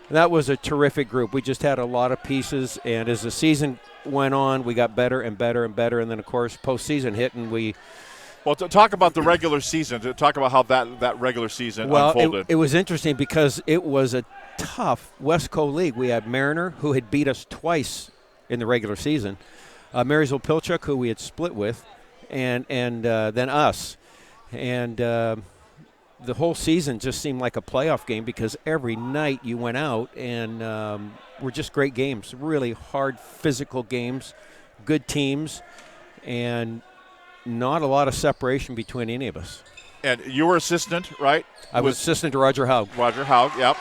that was a terrific group. We just had a lot of pieces, and as the season went on, we got better and better and better, and then, of course, postseason hit, and we – well, to talk about the regular season, to talk about how that regular season unfolded. It was interesting because it was a tough West Coast league. We had Mariner, who had beat us twice in the regular season, Marysville Pilchuck, who we had split with, and then us. And the whole season just seemed like a playoff game because every night you went out and were just great games, really hard physical games, good teams, and not a lot of separation between any of us. And you were assistant, right? I was assistant to Roger Haug. Roger Haug, yep.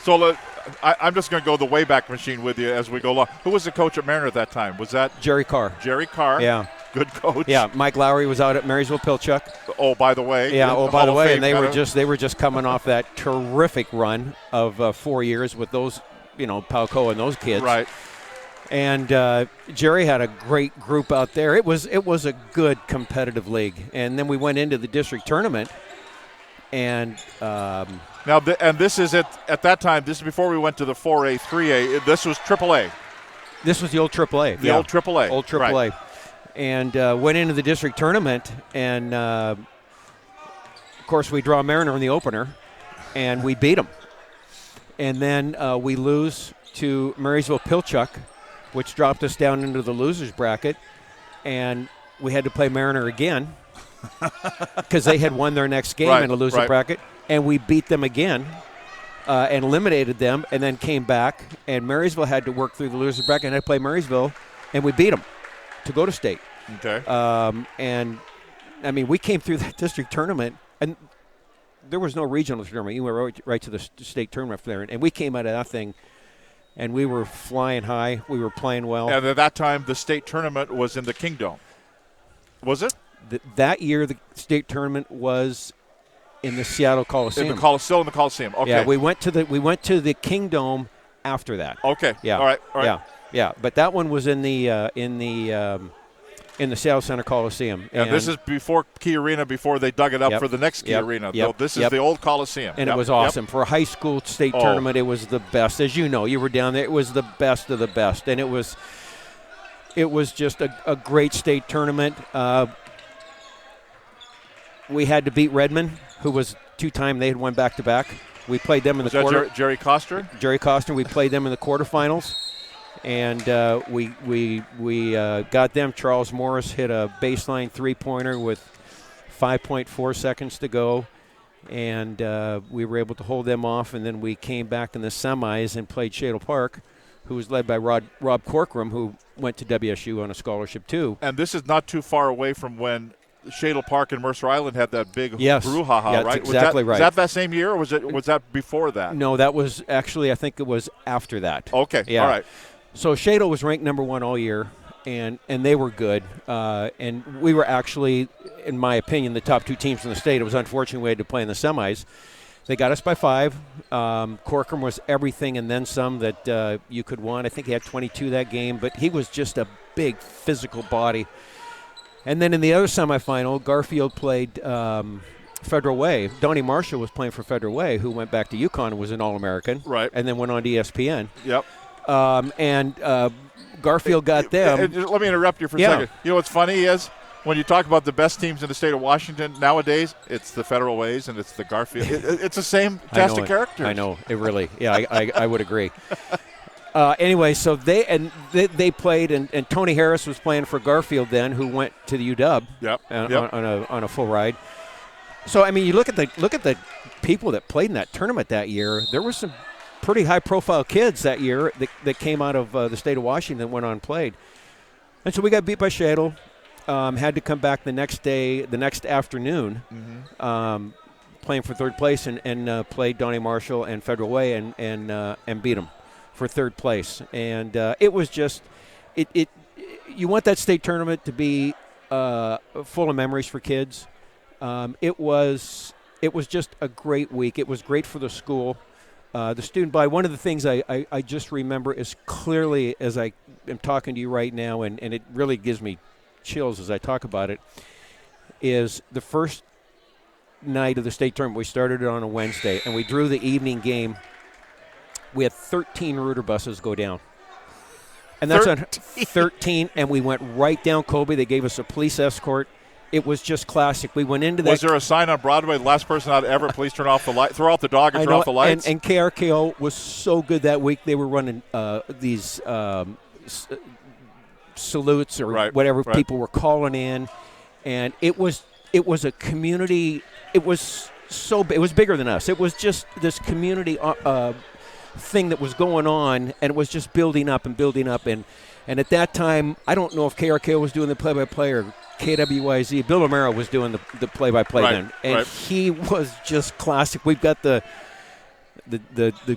So I'm just going to go the Wayback Machine with you as we go along. Who was the coach at Mariner at that time? Was that Jerry Carr? Jerry Carr. Yeah. Good coach. Yeah, Mike Lowry was out at Marysville Pilchuck. Oh, by the way. Yeah. Oh, by the way, and they kinda. were just coming off that terrific run of 4 years with those, Palco and those kids. Right. And Jerry had a great group out there. It was a good competitive league. And then we went into the district tournament, and now this is at that time. This is before we went to the 4A, 3A. This was AAA. This was the old AAA. The old AAA. Old AAA. Right. And went into the district tournament, and of course we draw Mariner in the opener, and we beat them. And then we lose to Marysville Pilchuck, which dropped us down into the losers bracket, and we had to play Mariner again because they had won their next game in a loser bracket, and we beat them again and eliminated them, and then came back, and Marysville had to work through the loser bracket and had to play Marysville, and we beat them to go to state. Okay. And, I mean, we came through that district tournament, and there was no regional tournament. You went right to the state tournament there, and we came out of that thing, and we were flying high. We were playing well. And at that time, the state tournament was in the Kingdome. Was it? That year, the state tournament was in the Seattle Coliseum. In the Coliseum. Okay. Yeah, we went to the Kingdome after that. Okay. Yeah. All right. Yeah. But that one was in the Seattle Center Coliseum. And this is before Key Arena, before they dug it up for the next Key Arena. Yep. This is the old Coliseum. And it was awesome. For a high school state tournament, it was the best. As you know, you were down there. It was the best of the best. And it was just a great state tournament. We had to beat Redmond, who was two-time. They had won back-to-back. We played them in the quarter. Jerry Coster? Jerry Coster. We played them in the quarterfinals. And we got them. Charles Morris hit a baseline three-pointer with 5.4 seconds to go, and we were able to hold them off. And then we came back in the semis and played Shadle Park, who was led by Rob Corcoran, who went to WSU on a scholarship too. And this is not too far away from when Shadle Park and Mercer Island had that big brouhaha, yeah, right? Exactly right. Was that that same year, or was that before that? No, that was actually, I think it was after that. Okay, yeah. All right. So Shadle was ranked number one all year, and they were good. And we were actually, in my opinion, the top two teams in the state. It was unfortunate we had to play in the semis. They got us by 5. Corcoran was everything and then some that you could want. I think he had 22 that game, but he was just a big physical body. And then in the other semifinal, Garfield played Federal Way. Donnie Marshall was playing for Federal Way, who went back to UConn and was an All-American. Right. And then went on to ESPN. Yep. And Garfield got them. Let me interrupt you for a second. You know what's funny is when you talk about the best teams in the state of Washington nowadays, it's the Federal Ways and it's the Garfield. It's the same cast of characters. I know. It really. Yeah, I would agree. Anyway, so they played, and Tony Harris was playing for Garfield then, who went to the UW. Yep. On a full ride. So I mean, you look at the people that played in that tournament that year. There were some pretty high-profile kids that year that came out of the state of Washington and went on and played. And so we got beat by Shadle. Had to come back the next afternoon, playing for third place, and played Donnie Marshall and Federal Way and beat them for third place. And it was just you want that state tournament to be full of memories for kids. It was just a great week. It was great for the school. The student body. One of the things I just remember as clearly as I am talking to you right now, and it really gives me chills as I talk about it, is the first night of the state tournament. We started it on a Wednesday, and we drew the evening game. We had 13 Reuter buses go down. And that's 13, and we went right down Colby. They gave us a police escort. It was just classic. We went into that. Was there a sign on Broadway, the last person out of Everett, please turn off the light, throw out the dog and turn off the lights? And KRKO was so good that week. They were running these salutes or whatever people were calling in. And it was a community. It was it was bigger than us. It was just this community thing that was going on, and it was just building up. And at that time, I don't know if KRKO was doing the play-by-play or KWYZ. Bill O'Mara was doing the play-by-play then, and he was just classic. We've got the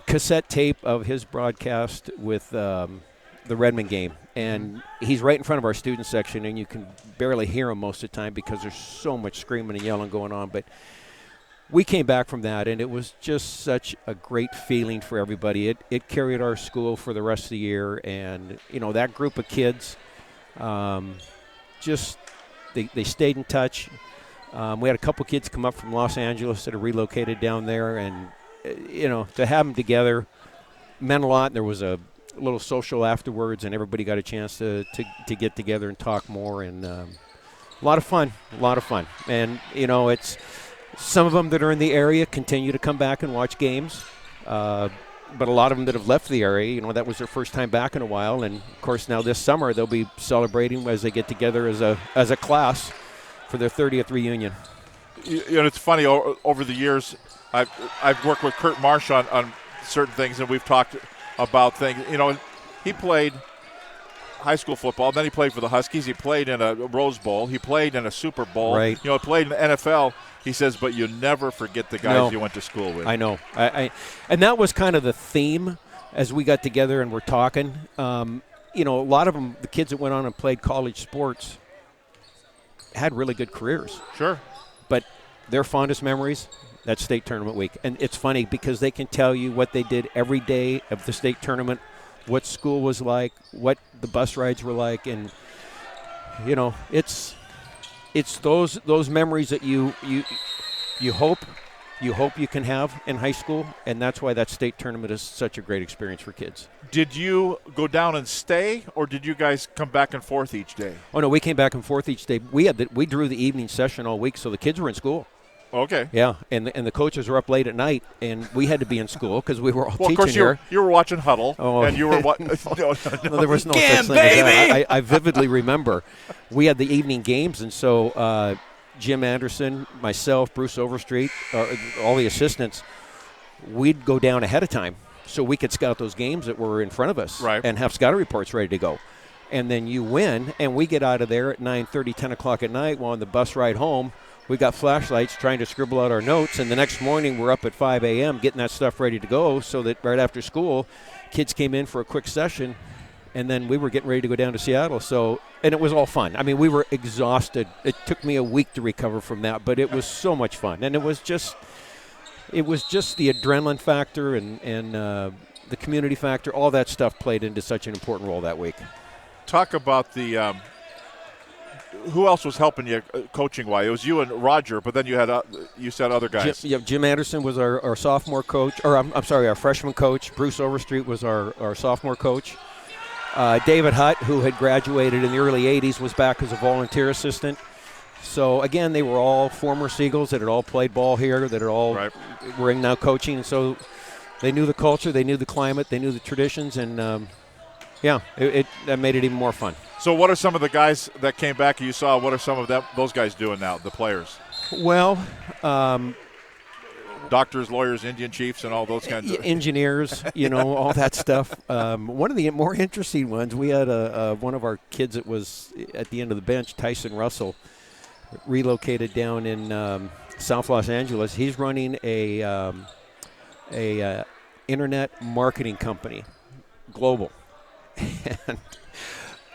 cassette tape of his broadcast with the Redmond game, and he's right in front of our student section, and you can barely hear him most of the time because there's so much screaming and yelling going on. But we came back from that, and it was just such a great feeling for everybody. It carried our school for the rest of the year, and that group of kids, just they stayed in touch. We had a couple kids come up from Los Angeles that are relocated down there, and to have them together meant a lot. There was a little social afterwards, and everybody got a chance to get together and talk more, and a lot of fun. And it's some of them that are in the area continue to come back and watch games, but a lot of them that have left the area, that was their first time back in a while. And of course now this summer they'll be celebrating as they get together as a class for their 30th reunion. It's funny, over the years I've worked with Kurt Marsh on certain things, and we've talked about things. He played high school football, then he played for the Huskies. He played in a Rose Bowl. He played in a Super Bowl. Right. He played in the NFL. He says, but you never forget the guys you went to school with. I know. And that was kind of the theme as we got together and we're talking. A lot of them, the kids that went on and played college sports, had really good careers. Sure. But their fondest memories, that state tournament week. And it's funny because they can tell you what they did every day of the state tournament, what school was like, what the bus rides were like, and it's those memories that you hope you can have in high school, and that's why that state tournament is such a great experience for kids. Did you go down and stay, or did you guys come back and forth each day? Oh no, we came back and forth each day. We drew the evening session all week, so the kids were in school. Okay. Yeah, and the coaches were up late at night, and we had to be in school because we were all teaching of course here. You were watching Huddle, and you were no, there was no such thing as that. I vividly remember we had the evening games, and so Jim Anderson, myself, Bruce Overstreet, all the assistants, we'd go down ahead of time so we could scout those games that were in front of us and have scouting reports ready to go. And then you win, and we get out of there at 9:30, 10 o'clock at night while on the bus ride home. We got flashlights trying to scribble out our notes, and the next morning we're up at 5 a.m. getting that stuff ready to go so that right after school, kids came in for a quick session, and then we were getting ready to go down to Seattle. And it was all fun. I mean, we were exhausted. It took me a week to recover from that, but it was so much fun. And it was just the adrenaline factor and the community factor. All that stuff played into such an important role that week. Talk about the who else was helping you coaching-wise? It was you and Roger, but then you said other guys. Jim Anderson was our sophomore coach, or I'm sorry, our freshman coach. Bruce Overstreet was our sophomore coach. David Hutt, who had graduated in the early 80s, was back as a volunteer assistant. So, again, they were all former Seagulls that had all played ball here, that had all were now coaching. And so they knew the culture, they knew the climate, they knew the traditions, and, that made it even more fun. So what are some of the guys that came back and you saw? What are some of those guys doing now, the players? Well, doctors, lawyers, Indian chiefs, and all those kinds of engineers, all that stuff. One of the more interesting ones, we had one of our kids that was at the end of the bench, Tyson Russell, relocated down in South Los Angeles. He's running a internet marketing company, global. And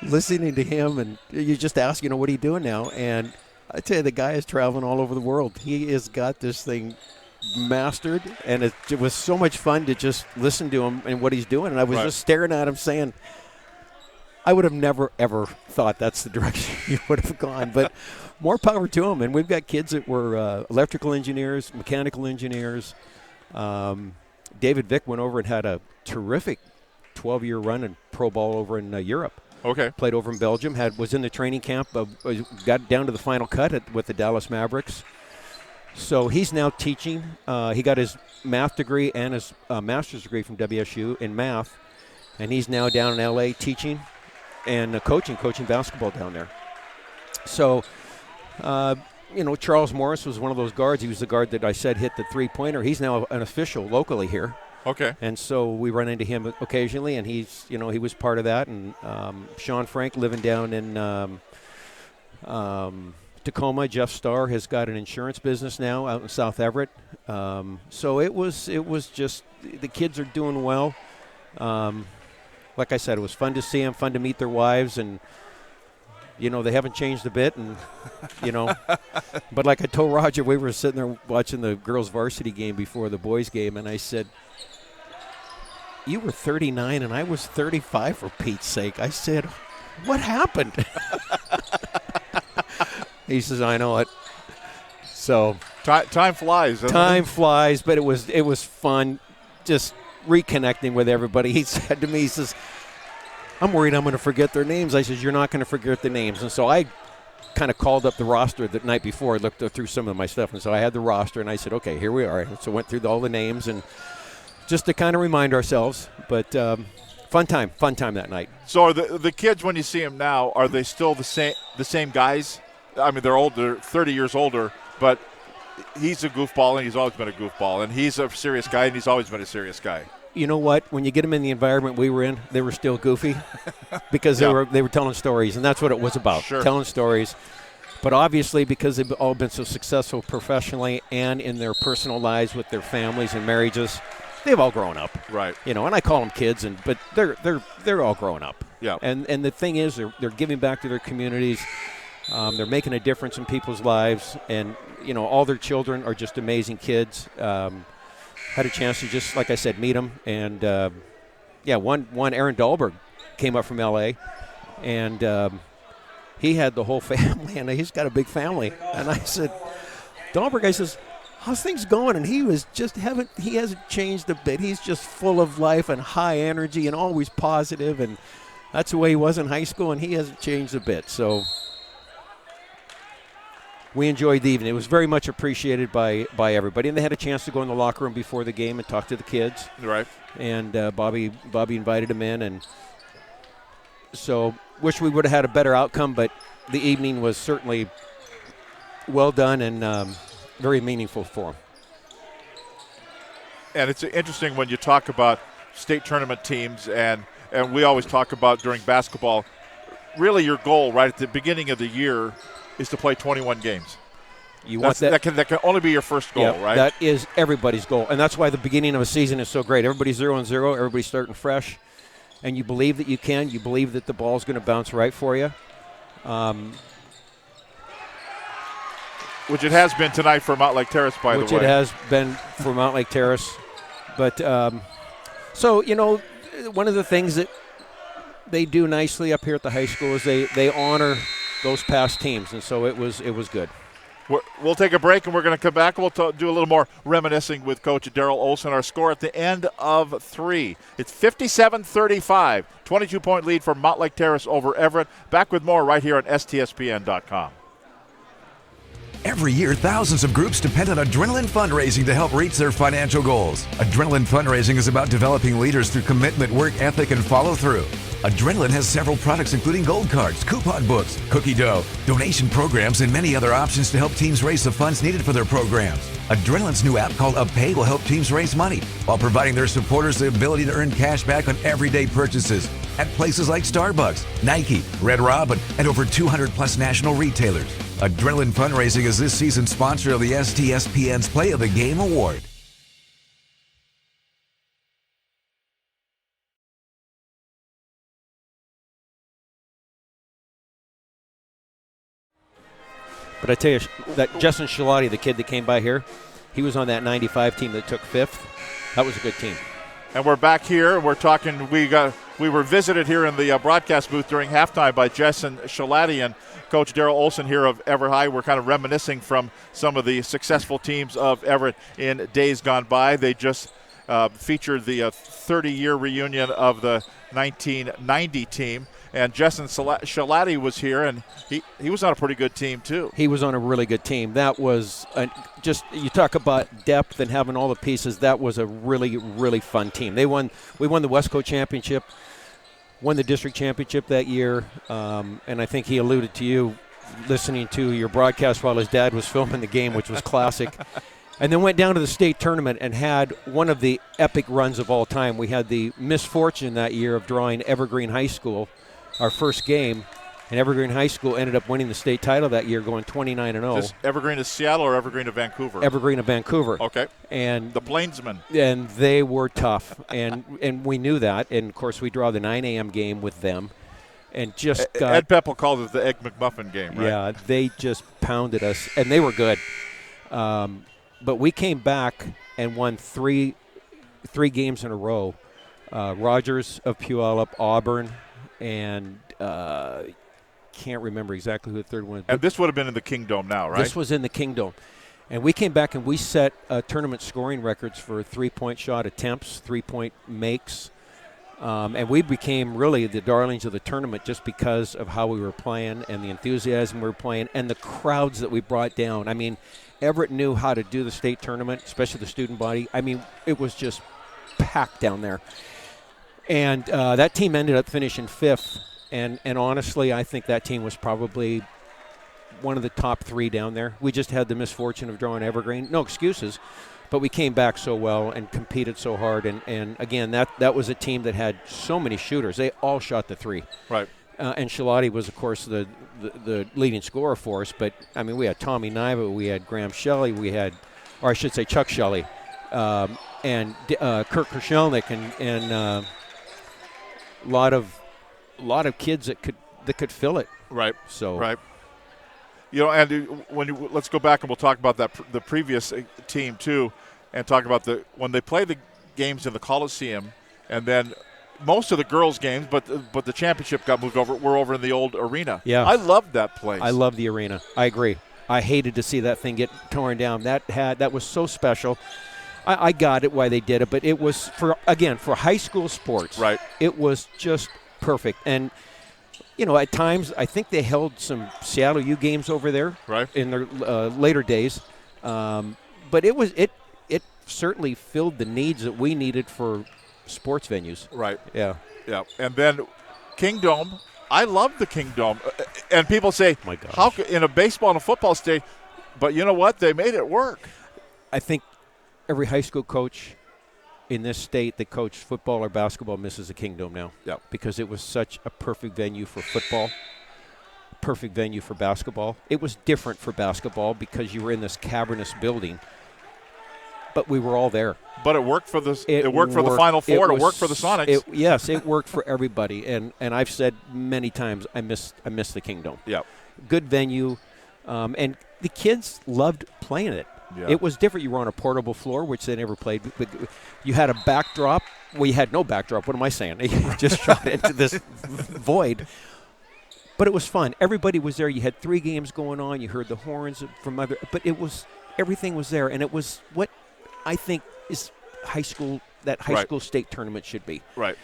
listening to him, and you just ask, what are you doing now? And I tell you, the guy is traveling all over the world. He has got this thing mastered, and it was so much fun to just listen to him and what he's doing. And I was just staring at him saying, I would have never, ever thought that's the direction you would have gone. But more power to him. And we've got kids that were electrical engineers, mechanical engineers. David Vick went over and had a terrific 12-year run in pro ball over in Europe. Okay. Played over in Belgium, was in the training camp, got down to the final cut with the Dallas Mavericks. So he's now teaching. He got his math degree and his master's degree from WSU in math, and he's now down in L.A. teaching and coaching basketball down there. So Charles Morris was one of those guards. He was the guard that I said hit the three-pointer. He's now an official locally here. Okay. And so we run into him occasionally, and he was part of that. And Sean Frank living down in Tacoma. Jeff Starr has got an insurance business now out in South Everett. So it was just the kids are doing well. Like I said, it was fun to see them, fun to meet their wives, and they haven't changed a bit. And but like I told Roger, we were sitting there watching the girls' varsity game before the boys' game, and I said, "You were 39 and I was 35, for Pete's sake." I said, "What happened?" He says, "I know it." So time flies. Time flies, but it was fun, just reconnecting with everybody. He said to me, he says, "I'm worried I'm going to forget their names." I said, "You're not going to forget the names." And so I kind of called up the roster the night before. I looked through some of my stuff, and so I had the roster, and I said, "Okay, here we are." So went through all the names, and just to kind of remind ourselves. But fun time that night. So are the kids, when you see them now, are they still the same guys? I mean, they're older, 30 years older, but he's a goofball, and he's always been a goofball, and he's a serious guy, and he's always been a serious guy. You know what? When you get them in the environment we were in, they were still goofy because they were telling stories, and that's what it was about, telling stories. But obviously, because they've all been so successful professionally and in their personal lives with their families and marriages, they've all grown up. Right. And I call them kids, but they're all grown up. Yeah. And the thing is, they're giving back to their communities. They're making a difference in people's lives, and all their children are just amazing kids. Had a chance to just, like I said, meet them, and one Aaron Dahlberg came up from L.A. and he had the whole family, and he's got a big family. And I said, Dahlberg, I says, "How's things going?" And he was just he hasn't changed a bit. He's just full of life and high energy and always positive, and that's the way he was in high school, and he hasn't changed a bit. So we enjoyed the evening. It was very much appreciated by everybody. And they had a chance to go in the locker room before the game and talk to the kids. Right. And Bobby invited them in. And so wish we would have had a better outcome, but the evening was certainly well done and very meaningful for them. And it's interesting when you talk about state tournament teams, and we always talk about during basketball, really your goal right at the beginning of the year is to play 21 games. You want that can only be your first goal, right? That is everybody's goal, and that's why the beginning of a season is so great. Everybody's 0-0, everybody's starting fresh, and you believe that you can. You believe that the ball's going to bounce right for you. Which it has been tonight for Mountlake Terrace, by the way. Which it has been for Mountlake Terrace. But, so, one of the things that they do nicely up here at the high school is they honor those past teams, and so it was good. We'll take a break, and we're going to come back. We'll do a little more reminiscing with Coach Daryl Olson. Our score at the end of 3. It's 57-35, 22-point lead for Mountlake Terrace over Everett. Back with more right here on STSPN.com. Every year, thousands of groups depend on Adrenaline Fundraising to help reach their financial goals. Adrenaline Fundraising is about developing leaders through commitment, work ethic, and follow-through. Adrenaline has several products including gold cards, coupon books, cookie dough, donation programs, and many other options to help teams raise the funds needed for their programs. Adrenaline's new app called UpPay will help teams raise money while providing their supporters the ability to earn cash back on everyday purchases at places like Starbucks, Nike, Red Robin, and over 200-plus national retailers. Adrenaline Fundraising is this season's sponsor of the STSPN's Play of the Game Award. But I tell you, that Justin Shalati, the kid that came by here, he was on that 95 team that took 5th. That was a good team. And we're back here. We're talking. We were visited here in the broadcast booth during halftime by Justin Shalati and Coach Daryl Olson here of Everett High. We're kind of reminiscing from some of the successful teams of Everett in days gone by. They just featured the 30-year reunion of the 1990 team. And Justin Shalati was here, and he was on a pretty good team, too. He was on a really good team. That was you talk about depth and having all the pieces. That was a really, really fun team. We won the Westco Championship, won the district championship that year, and I think he alluded to you. listening to your broadcast while his dad was filming the game, which was classic. And then went down to the state tournament and had one of the epic runs of all time. We had the misfortune that year of drawing Evergreen High School, our first game, and Evergreen High School ended up winning the state title that year, going 29-0. Just Evergreen of Seattle or Evergreen of Vancouver? Evergreen of Vancouver. Okay. And the Plainsmen. And they were tough, and we knew that. And, of course, we draw the 9 a.m. game with them. And just got, Ed Peppel called it the Egg McMuffin game, right? Yeah, they just pounded us, and they were good. But we came back and won three games in a row. Rogers of Puyallup, Auburn, and can't remember exactly who the third one was. And this would have been in the Kingdom now, right? This was in the Kingdom. And we came back and we set tournament scoring records for three-point shot attempts, three-point makes. And we became really the darlings of the tournament just because of how we were playing and the enthusiasm we were playing and the crowds that we brought down. I mean, Everett knew how to do the state tournament, especially the student body. I mean, it was just packed down there. And that team ended up finishing 5th. And honestly, I think that team was probably one of the top 3 down there. We just had the misfortune of drawing Evergreen. No excuses. But we came back so well and competed so hard. And again, that was a team that had so many shooters. They all shot the 3. Right. And Shalati was, of course, the leading scorer for us. But, I mean, we had Tommy Niva, we had Graham Shelley, or I should say Chuck Shelley, and Kirk Krishelnik, and a lot of kids that could fill it. Right. So. Right. You know, and let's go back and we'll talk about the previous team too, and talk about when they play the games in the Coliseum, and then most of the girls' games, but the championship got moved over. We're over in the old arena. Yeah, I loved that place. I love the arena. I agree. I hated to see that thing get torn down. That was so special. I got it why they did it, but it was for high school sports. Right. It was just perfect. And you know, at times I think they held some Seattle U games over there. Right. In their later days, but it certainly filled the needs that we needed for sports venues. Right. Yeah. Yeah. And then Kingdom. I love the Kingdom. And people say, my gosh, how in a baseball and a football state? But you know what? They made it work. I think every high school coach in this state that coached football or basketball misses the Kingdom now. Yeah. Because it was such a perfect venue for football, perfect venue for basketball. It was different for basketball because you were in this cavernous building, but we were all there. But it worked for the Final Four. It worked for the Sonics. Yes, it worked for everybody. And I've said many times I miss the Kingdom. Yeah. Good venue, and the kids loved playing it. Yeah. It was different. You were on a portable floor, which they never played. You had a backdrop. Well, you had no backdrop. What am I saying? You just shot into this void. But it was fun. Everybody was there. You had 3 games going on. You heard the horns from other. But everything was there, and it was what I think is high school. That high school state tournament should be. Right.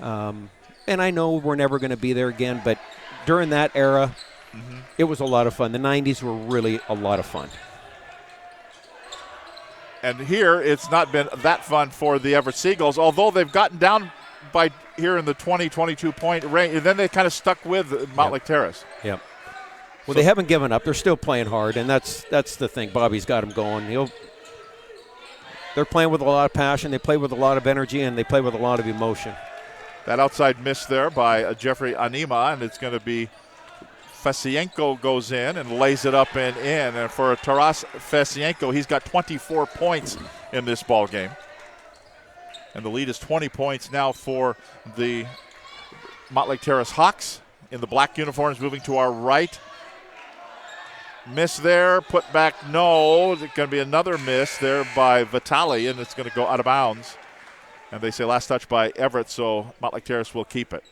And I know we're never going to be there again, but during that era, it was a lot of fun. The 90s were really a lot of fun. And here, it's not been that fun for the Everett Seagulls, although they've gotten down by here in the 20, 22-point range, and then they kind of stuck with Mountlake Terrace. Yep. Well, they haven't given up. They're still playing hard, and that's the thing. Bobby's got them going. They're playing with a lot of passion. They play with a lot of energy, and they play with a lot of emotion. That outside miss there by Jeffrey Anima, and it's going to be Fesienko goes in and lays it up and in. And for Taras Fesienko, he's got 24 points in this ball game. And the lead is 20 points now for the Mountlake Terrace Hawks in the black uniforms, moving to our right. Miss there, put back, no. It's going to be another miss there by Vitali, and it's going to go out of bounds. And they say last touch by Everett, so Mountlake Terrace will keep it.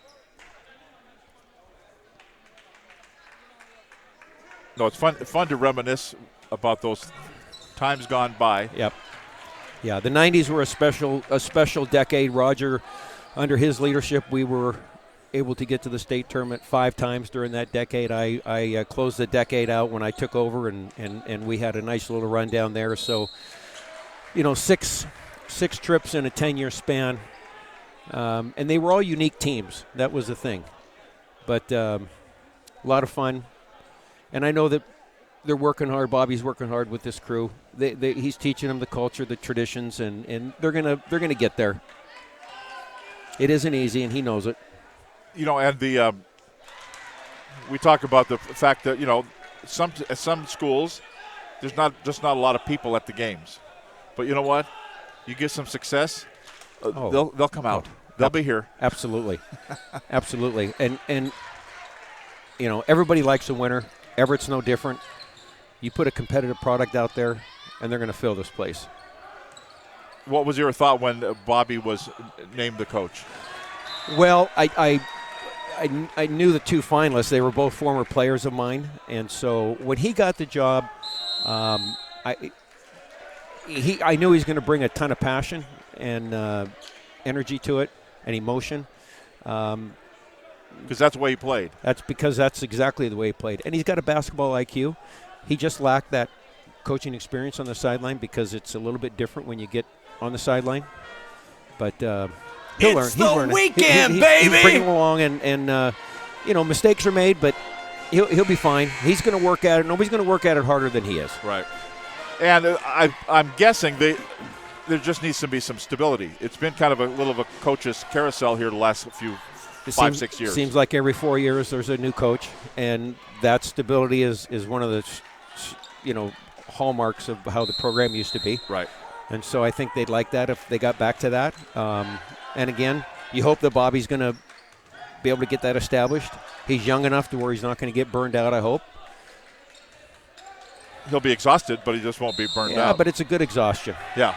No, it's fun to reminisce about those times gone by. Yep. Yeah, the 90s were a special decade. Roger, under his leadership, we were able to get to the state tournament 5 times during that decade. I closed the decade out when I took over, and we had a nice little run down there. So, 6 trips in a 10-year span, and they were all unique teams. That was the thing. But a lot of fun. And I know that they're working hard. Bobby's working hard with this crew. He's teaching them the culture, the traditions, and they're gonna get there. It isn't easy, and he knows it. And we talk about the fact that some schools there's not a lot of people at the games, but you know what? You get some success, they'll come out. They'll be here. Absolutely, absolutely, and everybody likes a winner. Everett's no different. You put a competitive product out there, and they're going to fill this place. What was your thought when Bobby was named the coach? Well, I knew the two finalists. They were both former players of mine, and so when he got the job, I knew he was going to bring a ton of passion and energy to it and emotion. Because that's the way he played. That's exactly the way he played. And he's got a basketball IQ. He just lacked that coaching experience on the sideline because it's a little bit different when you get on the sideline. But he'll learn. He's learning. Weekend, baby! He's bringing him along, and mistakes are made, but he'll be fine. He's going to work at it. Nobody's going to work at it harder than he is. Right. And I'm guessing there just needs to be some stability. It's been kind of a little of a coach's carousel here the last few 5-6 years. Seems like every 4 years there's a new coach, and that stability is one of the hallmarks of how the program used to be. Right. And so I think they'd like that if they got back to that. And again, you hope that Bobby's going to be able to get that established. He's young enough to where he's not going to get burned out, I hope. He'll be exhausted, but he just won't be burned out. Yeah, but it's a good exhaustion. Yeah.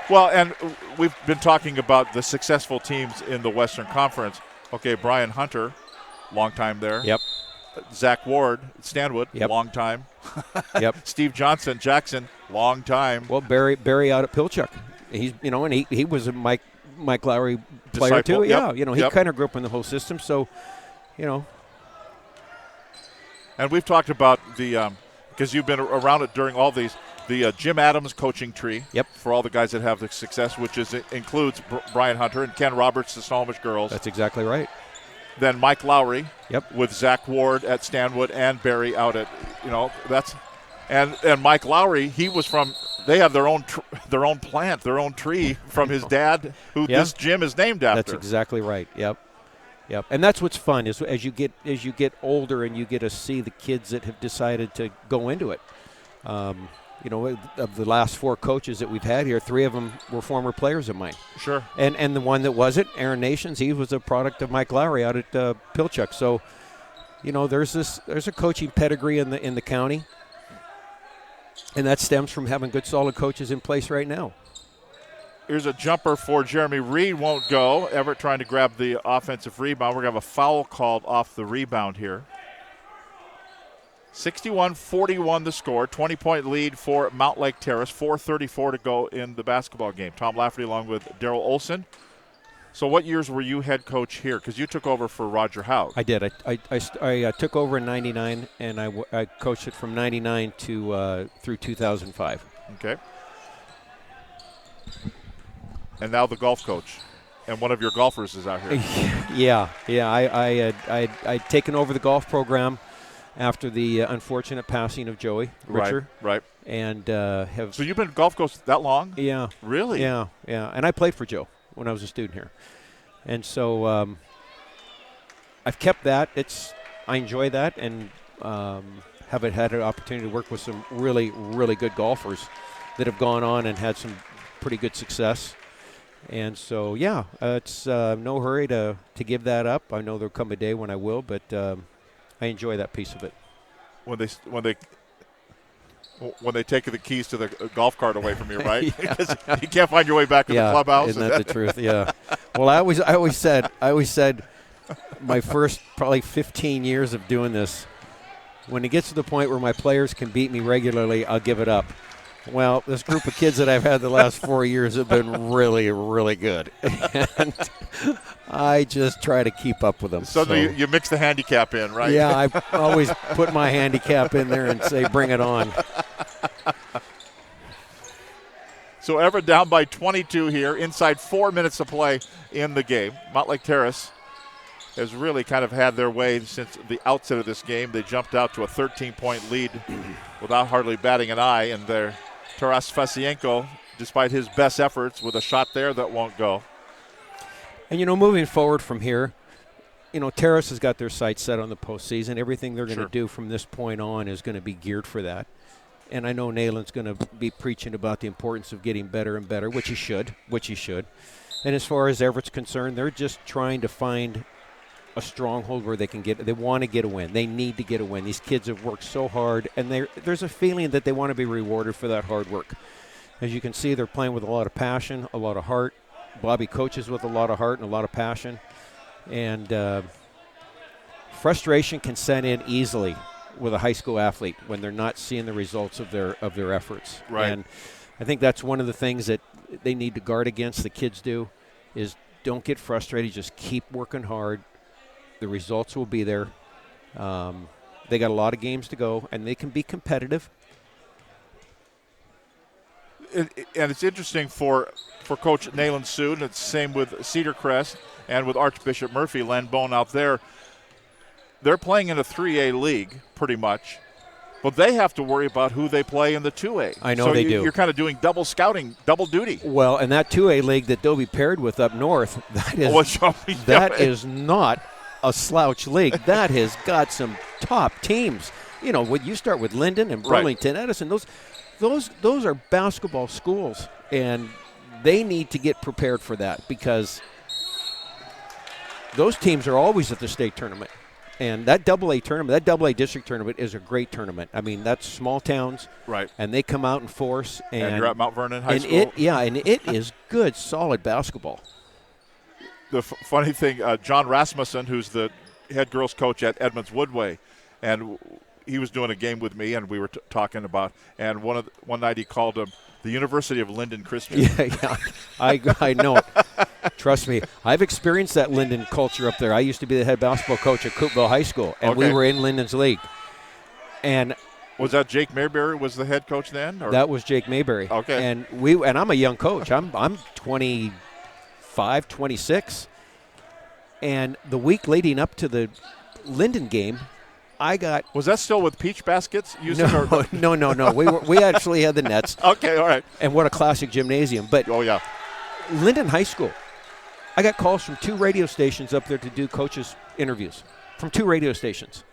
Well, and we've been talking about the successful teams in the Western Conference. Okay, Brian Hunter, long time there. Yep. Zach Ward, Stanwood, yep. long time. Yep. Steve Johnson, Jackson, long time. Well, Barry out at Pilchuck. He's and he was a Mike Lowry player Disciple, too. yep. Yeah, he kind of grew up in the whole system. So, And we've talked about the because you've been around it during all these. The Jim Adams coaching tree. Yep. For all the guys that have the success, which includes Brian Hunter and Ken Roberts, the Snohomish girls. That's exactly right. Then Mike Lowry. Yep. With Zach Ward at Stanwood and Barry out at and Mike Lowry. He was from. They have their own plant, their own tree from his dad, who this gym is named after. That's exactly right. Yep. And that's what's fun is as you get older and you get to see the kids that have decided to go into it. Of the last 4 coaches that we've had here, 3 of them were former players of mine. Sure. And the one that wasn't, Aaron Nations, he was a product of Mike Lowry out at Pilchuck. So, there's a coaching pedigree in the county, and that stems from having good, solid coaches in place right now. Here's a jumper for Jeremy Reed, won't go. Everett trying to grab the offensive rebound. We're going to have a foul called off the rebound here. 61-41 the score, 20-point lead for Mountlake Terrace, 4:34 to go in the basketball game. Tom Lafferty along with Daryl Olson. So what years were you head coach here? Because you took over for Roger Howe. I did. I took over in 99, and I coached it from 99 to through 2005. Okay. And now the golf coach. And one of your golfers is out here. Yeah. I'd taken over the golf program after the unfortunate passing of Joey Richer. Right. And have. So you've been golf coach that long? Yeah. Really? Yeah. And I played for Joe when I was a student here. And so I've kept that. I enjoy that, and have had an opportunity to work with some really, really good golfers that have gone on and had some pretty good success. And so, it's no hurry to give that up. I know there'll come a day when I will, but I enjoy that piece of it. When they take the keys to the golf cart away from you, right? Because you can't find your way back to the clubhouse. Isn't that the truth? Yeah. Well, I always said my first probably 15 years of doing this, when it gets to the point where my players can beat me regularly, I'll give it up. Well, this group of kids that I've had the last 4 years have been really, really good. And I just try to keep up with them. So you mix the handicap in, right? Yeah, I always put my handicap in there and say, bring it on. So Everett down by 22 here, inside 4 minutes of play in the game. Mountlake Terrace has really kind of had their way since the outset of this game. They jumped out to a 13-point lead without hardly batting an eye, and their Taras Fasienko, despite his best efforts, with a shot there that won't go. And, moving forward from here, Terrace has got their sights set on the postseason. Everything they're going to do from this point on is going to be geared for that. And I know Nayland's going to be preaching about the importance of getting better and better, which he should. And as far as Everett's concerned, they're just trying to find a stronghold where they want to get a win. They need to get a win. These kids have worked so hard, and there's a feeling that they want to be rewarded for that hard work. As you can see, they're playing with a lot of passion, a lot of heart. Bobby coaches with a lot of heart and a lot of passion. And frustration can set in easily with a high school athlete when they're not seeing the results of their efforts. Right. And I think that's one of the things that they need to guard against, the kids do, is don't get frustrated. Just keep working hard. The results will be there. They got a lot of games to go, and they can be competitive. And it's interesting for Coach Nayland Sood, and it's the same with Cedar Crest and with Archbishop Murphy, Len Bone out there. They're playing in a 3A league pretty much, but they have to worry about who they play in the 2A. I know they do. You're kind of doing double scouting, double duty. Well, and that 2A league that they'll be paired with up north, that is not a slouch league. That has got some top teams. You start with Linden and Burlington, Edison. Those are basketball schools, and they need to get prepared for that because those teams are always at the state tournament. And that AA tournament, that AA district tournament is a great tournament. I mean, that's small towns. Right. And they come out in force. And you're at Mount Vernon High School. And it is good, solid basketball. The funny thing, John Rasmussen, who's the head girls coach at Edmonds Woodway, and he was doing a game with me, and we were talking about, and one night he called him the University of Linden Christian. Yeah, I know. Trust me, I've experienced that Linden culture up there. I used to be the head basketball coach at Coopville High School, and we were in Linden's league. And was that Jake Mayberry was the head coach then? Or? That was Jake Mayberry. Okay. And I'm a young coach. I'm 25, 26. And the week leading up to the Linden game, Was that still with peach baskets? No. We actually had the nets. Okay, all right. And what a classic gymnasium. But yeah. Linden High School, I got calls from 2 radio stations up there to do coaches' interviews, from 2 radio stations.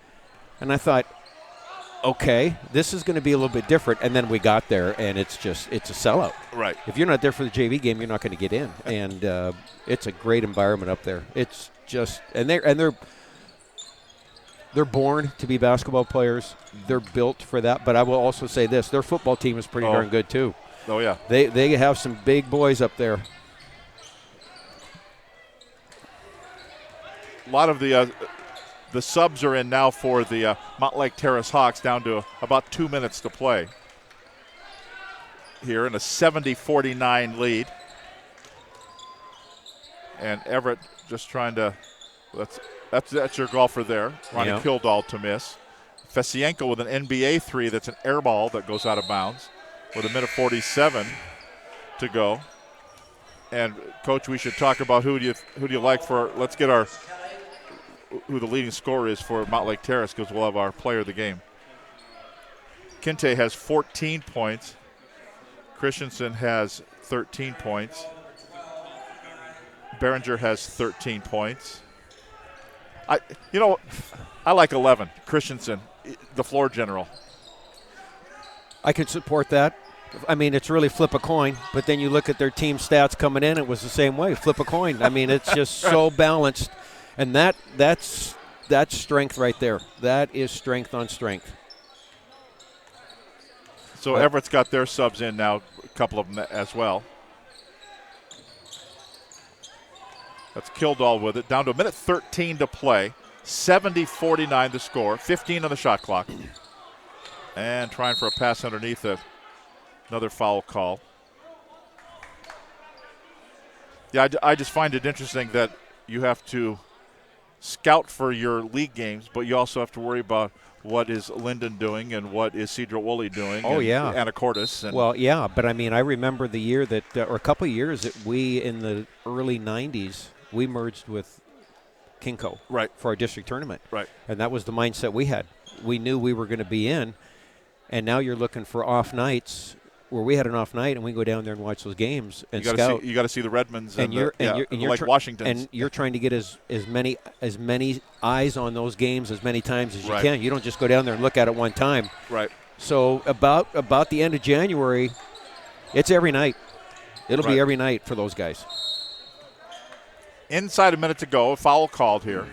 And I thought, okay, this is going to be a little bit different. And then we got there, and it's a sellout. Right. If you're not there for the JV game, you're not going to get in. And it's a great environment up there. It's just – and they're born to be basketball players. They're built for that. But I will also say this. Their football team is pretty darn good, too. Oh, yeah. They have some big boys up there. A lot of the subs are in now for the Mountlake Terrace Hawks, down to about 2 minutes to play here in a 70-49 lead. And Everett just trying to that's your golfer there. Ronnie Kildall to miss. Fesienko with an NBA 3 that's an air ball that goes out of bounds with 1:47 to go. And Coach, we should talk about who do you like for. Let's get who the leading scorer is for Mountlake Terrace, because we'll have our player of the game. Kinte has 14 points. Christensen has 13 points. Behringer has 13 points. I like 11. Christensen, the floor general. I could support that. I mean, it's really flip a coin, but then you look at their team stats coming in, it was the same way, flip a coin. I mean, it's just so balanced, and that's strength right there. That is strength on strength. So Everett's got their subs in now, a couple of them as well. That's Kildall with it. Down to 1:13 to play. 70-49 the score. 15 on the shot clock. And trying for a pass underneath it. Another foul call. Yeah, I just find it interesting that you have to scout for your league games, but you also have to worry about what is Linden doing and what is Cedro Woolley doing. Oh, yeah. Anacortes. Well, yeah, but I mean, I remember the year that, or a couple of years that we, in the early 90s, we merged with Kinko Right. for our district tournament. Right. And that was the mindset we had. We knew we were going to be in, and now you're looking for off nights where we had an off night and we go down there and watch those games and scout. You got to see the Redmonds and you're like Washington. And you're trying to get as many eyes on those games as many times as you can. You don't just go down there and look at it one time. Right. So about the end of January, it's every night. It'll be every night for those guys. Inside a minute to go, a foul called here.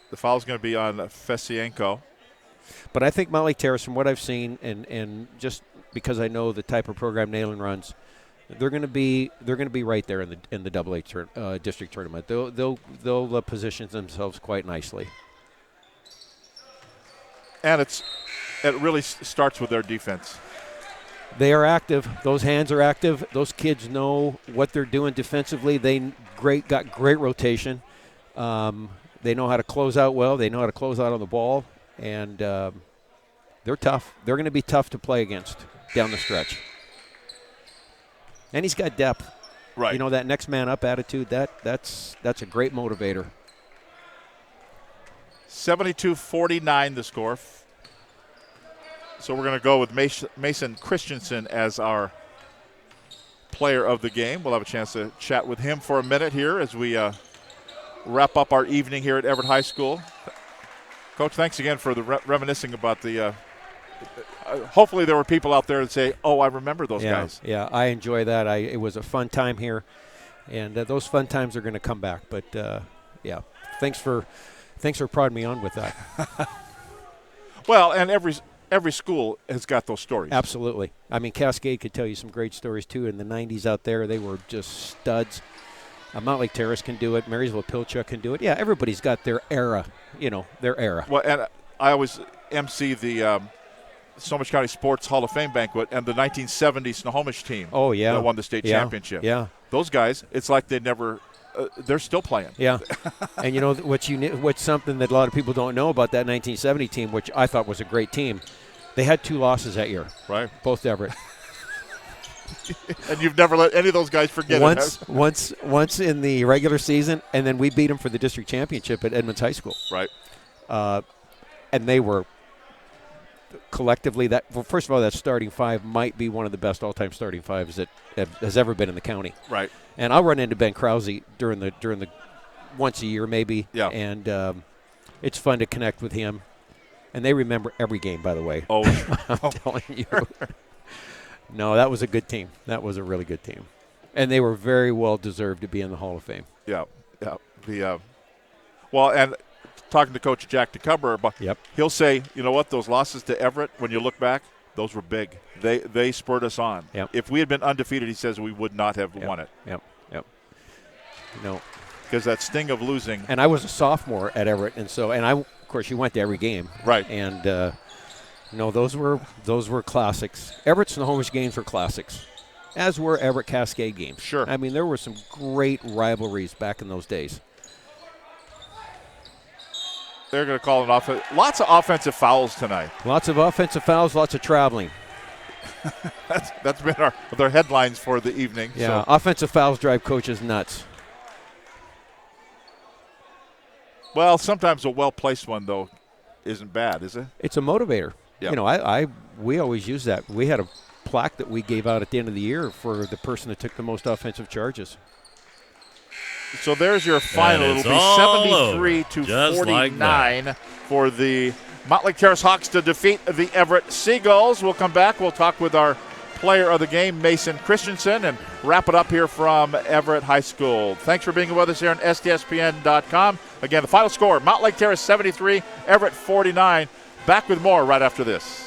The foul's going to be on Fesienko. But I think Mountlake Terrace, from what I've seen, and just because I know the type of program Nayland runs, they're going to be right there in the AA district tournament. They'll position themselves quite nicely. And it really starts with their defense. They are active. Those hands are active. Those kids know what they're doing defensively. They got great rotation. They know how to close out well. They know how to close out on the ball, and they're tough. They're going to be tough to play against down the stretch. And he's got depth. Right. You know, that next man up attitude. That's a great motivator. 72-49 the score. So we're going to go with Mason Christensen as our player of the game. We'll have a chance to chat with him for a minute here as we wrap up our evening here at Everett High School. Coach, thanks again for the reminiscing about the hopefully there were people out there that say, oh, I remember those guys. Yeah, I enjoy that. It was a fun time here, and those fun times are going to come back. But, yeah, thanks for prodding me on with that. Well, and every school has got those stories. Absolutely. I mean, Cascade could tell you some great stories, too. In the 90s out there, they were just studs. Mountlake Terrace can do it. Marysville-Pilchuck can do it. Yeah, everybody's got their era, their era. Well, and I always MC the Snohomish County Sports Hall of Fame banquet and the 1970 Snohomish team that won the state championship. Yeah. Those guys, it's like they never they're still playing. Yeah. And what's something that a lot of people don't know about that 1970 team, which I thought was a great team, they had 2 losses that year. Right. Both to Everett. And you've never let any of those guys forget it. Once in the regular season, and then we beat them for the district championship at Edmonds High School. Right. And they were collectively first of all, that starting 5 might be one of the best all-time starting 5s that has ever been in the county. Right. And I'll run into Ben Krause during the once a year maybe. Yeah. And it's fun to connect with him. And they remember every game, by the way. Oh, I'm telling you. No, that was a good team. That was a really good team. And they were very well deserved to be in the Hall of Fame. Yeah. Well, and talking to Coach Jack DeCumber, he'll say, you know what, those losses to Everett, when you look back, those were big. They spurred us on. Yep. If we had been undefeated, he says we would not have won it. Yep. Because that sting of losing. And I was a sophomore at Everett, and of course, you went to every game. Right. And those were classics. Everett Snohomish games were classics, as were Everett Cascade games. Sure. I mean, there were some great rivalries back in those days. They're going to call it off. Lots of offensive fouls tonight. Lots of offensive fouls, lots of traveling. That's been their headlines for the evening. Yeah, offensive fouls drive coaches nuts. Well, sometimes a well-placed one, though, isn't bad, is it? It's a motivator. Yep. We always use that. We had a plaque that we gave out at the end of the year for the person that took the most offensive charges. So there's your final. It'll be 73-49 for the Mountlake Terrace Hawks to defeat the Everett Seagulls. We'll come back. We'll talk with our player of the game, Mason Christensen, and wrap it up here from Everett High School. Thanks for being with us here on STSPN.com. Again, the final score, Mountlake Terrace 73, Everett 49. Back with more right after this.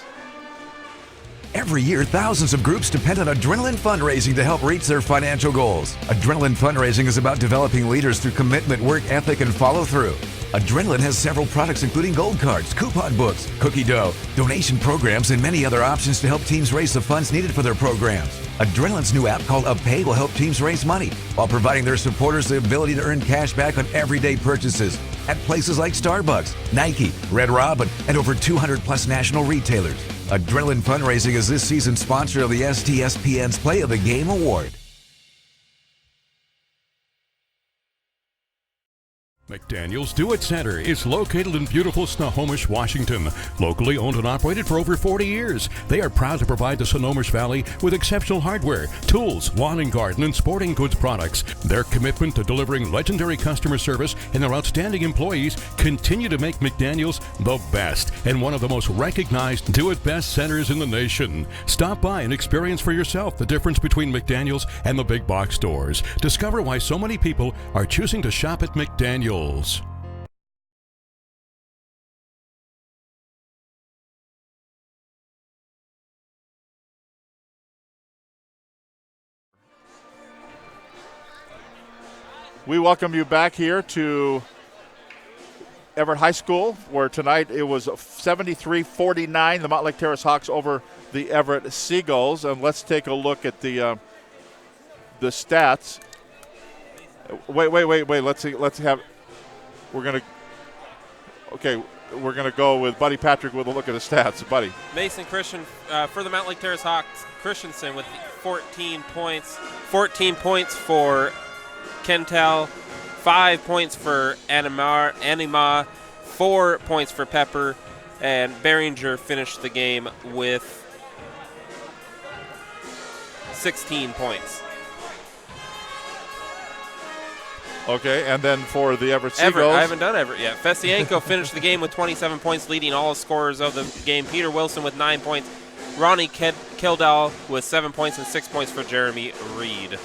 Every year, thousands of groups depend on Adrenaline Fundraising to help reach their financial goals. Adrenaline Fundraising is about developing leaders through commitment, work ethic, and follow-through. Adrenaline has several products including gold cards, coupon books, cookie dough, donation programs, and many other options to help teams raise the funds needed for their programs. Adrenaline's new app called UpPay will help teams raise money while providing their supporters the ability to earn cash back on everyday purchases at places like Starbucks, Nike, Red Robin, and over 200-plus national retailers. Adrenaline Fundraising is this season's sponsor of the STSPN's Play of the Game Award. McDaniel's Do It Center is located in beautiful Snohomish, Washington. Locally owned and operated for over 40 years, they are proud to provide the Snohomish Valley with exceptional hardware, tools, lawn and garden, and sporting goods products. Their commitment to delivering legendary customer service and their outstanding employees continue to make McDaniel's the best and one of the most recognized Do It Best centers in the nation. Stop by and experience for yourself the difference between McDaniel's and the big box stores. Discover why so many people are choosing to shop at McDaniel's. We welcome you back here to Everett High School, where tonight it was 73-49, the Mountlake Terrace Hawks over the Everett Seagulls. And let's take a look at the stats. Wait. Let's have. We're gonna go with Buddy Patrick with a look at the stats. Buddy. Mason Christian for the Mountlake Terrace Hawks. Christensen with 14 points. 14 points for Kentel. 5 points for Anima. 4 points for Pepper. And Behringer finished the game with 16 points. Okay, and then for the Everett Seagulls. I haven't done Everett yet. Fesienko finished the game with 27 points, leading all scorers of the game. Peter Wilson with 9 points. Ronnie Kildall with 7 points and 6 points for Jeremy Reed.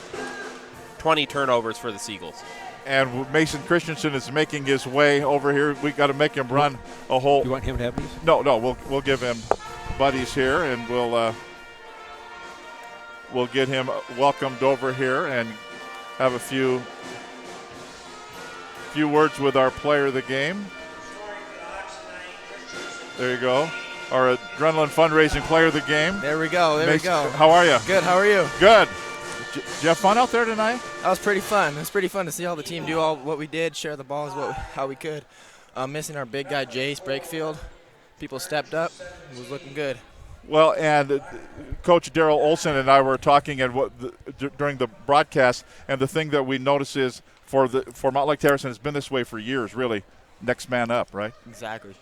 20 turnovers for the Seagulls. And Mason Christensen is making his way over here. We got to make him run a whole. You want him to have these? No. We'll give him buddies here, and we'll get him welcomed over here and have a few words with our player of the game. There you go. Our Adrenaline Fundraising player of the game. There we go. There we go. How are you? Good. How are you? Good. Did you have fun out there tonight? That was pretty fun. It was pretty fun to see all the team do all what we did, share the balls how we could. Missing our big guy, Jace Brakefield. People stepped up. It was looking good. Well, and Coach Daryl Olson and I were talking during the broadcast, and the thing that we notice is for Mountlake Terrace, and it's been this way for years, really, next man up, right? Exactly.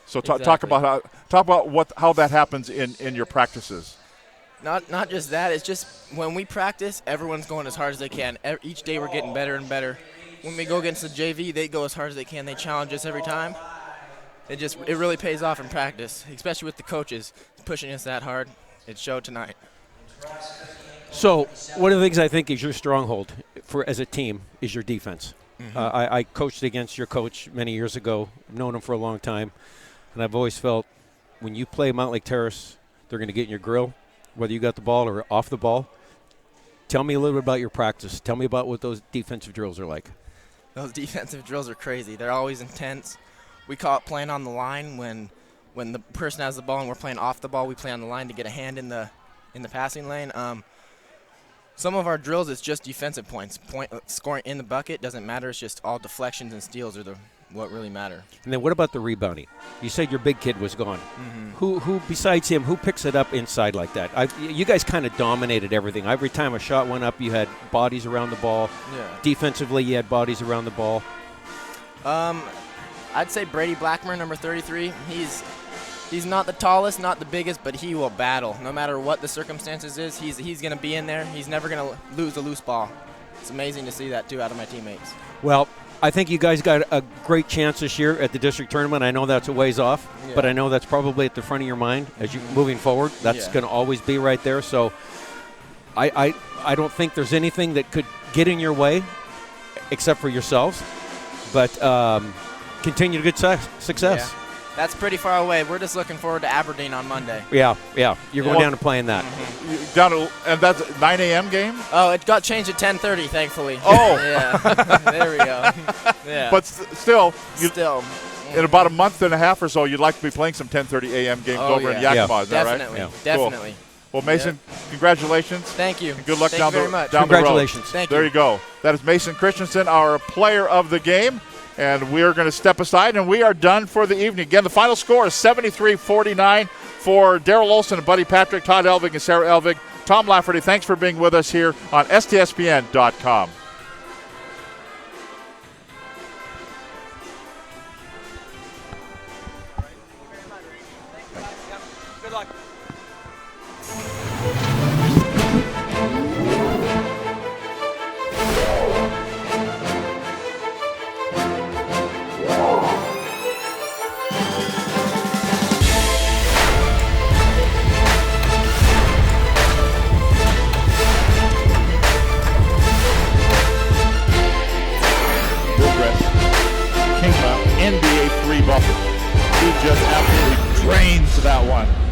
So talk about how that happens in your practices. Not just that. It's just when we practice, everyone's going as hard as they can. Each day we're getting better and better. When we go against the JV, they go as hard as they can. They challenge us every time. It really pays off in practice, especially with the coaches pushing us that hard. It showed tonight. So one of the things I think is your stronghold as a team is your defense. Mm-hmm. I coached against your coach many years ago. I've known him for a long time, and I've always felt when you play Mountlake Terrace, they're going to get in your grill, whether you got the ball or off the ball. Tell me a little bit about your practice. Tell me about what those defensive drills are like. Those defensive drills are crazy. They're always intense. We call it playing on the line when the person has the ball and we're playing off the ball. We play on the line to get a hand in the passing lane. Some of our drills, it's just defensive points. Scoring in the bucket doesn't matter. It's just all deflections and steals are what really matter. And then what about the rebounding? You said your big kid was gone. Mm-hmm. Who besides him, who picks it up inside like that? You guys kind of dominated everything. Every time a shot went up, you had bodies around the ball. Yeah. Defensively, you had bodies around the ball. I'd say Brady Blackmer, number 33. He's not the tallest, not the biggest, but he will battle. No matter what the circumstances is, he's going to be in there. He's never going to lose a loose ball. It's amazing to see that, too, out of my teammates. Well, I think you guys got a great chance this year at the district tournament. I know that's a ways off, but I know that's probably at the front of your mind as you're moving forward. That's going to always be right there. So I don't think there's anything that could get in your way except for yourselves. But continue good success. Yeah. That's pretty far away. We're just looking forward to Aberdeen on Monday. Yeah. You're going down to playing that. Mm-hmm. And that's a 9 a.m. game? Oh, it got changed to 10:30, thankfully. Oh. Yeah. There we go. Yeah. But still, in about a month and a half or so, you'd like to be playing some 10:30 a.m. games over in Yakima. Is that Definitely. right? Definitely. Well, Mason, congratulations. Thank you. And good luck Thank you very much. down the road. Congratulations. Thank you. There you go. That is Mason Christensen, our player of the game. And we are going to step aside, and we are done for the evening. Again, the final score is 73-49 for Daryl Olson and Buddy Patrick, Todd Elvig and Sarah Elvig. Tom Lafferty, thanks for being with us here on STSPN.com. to that one.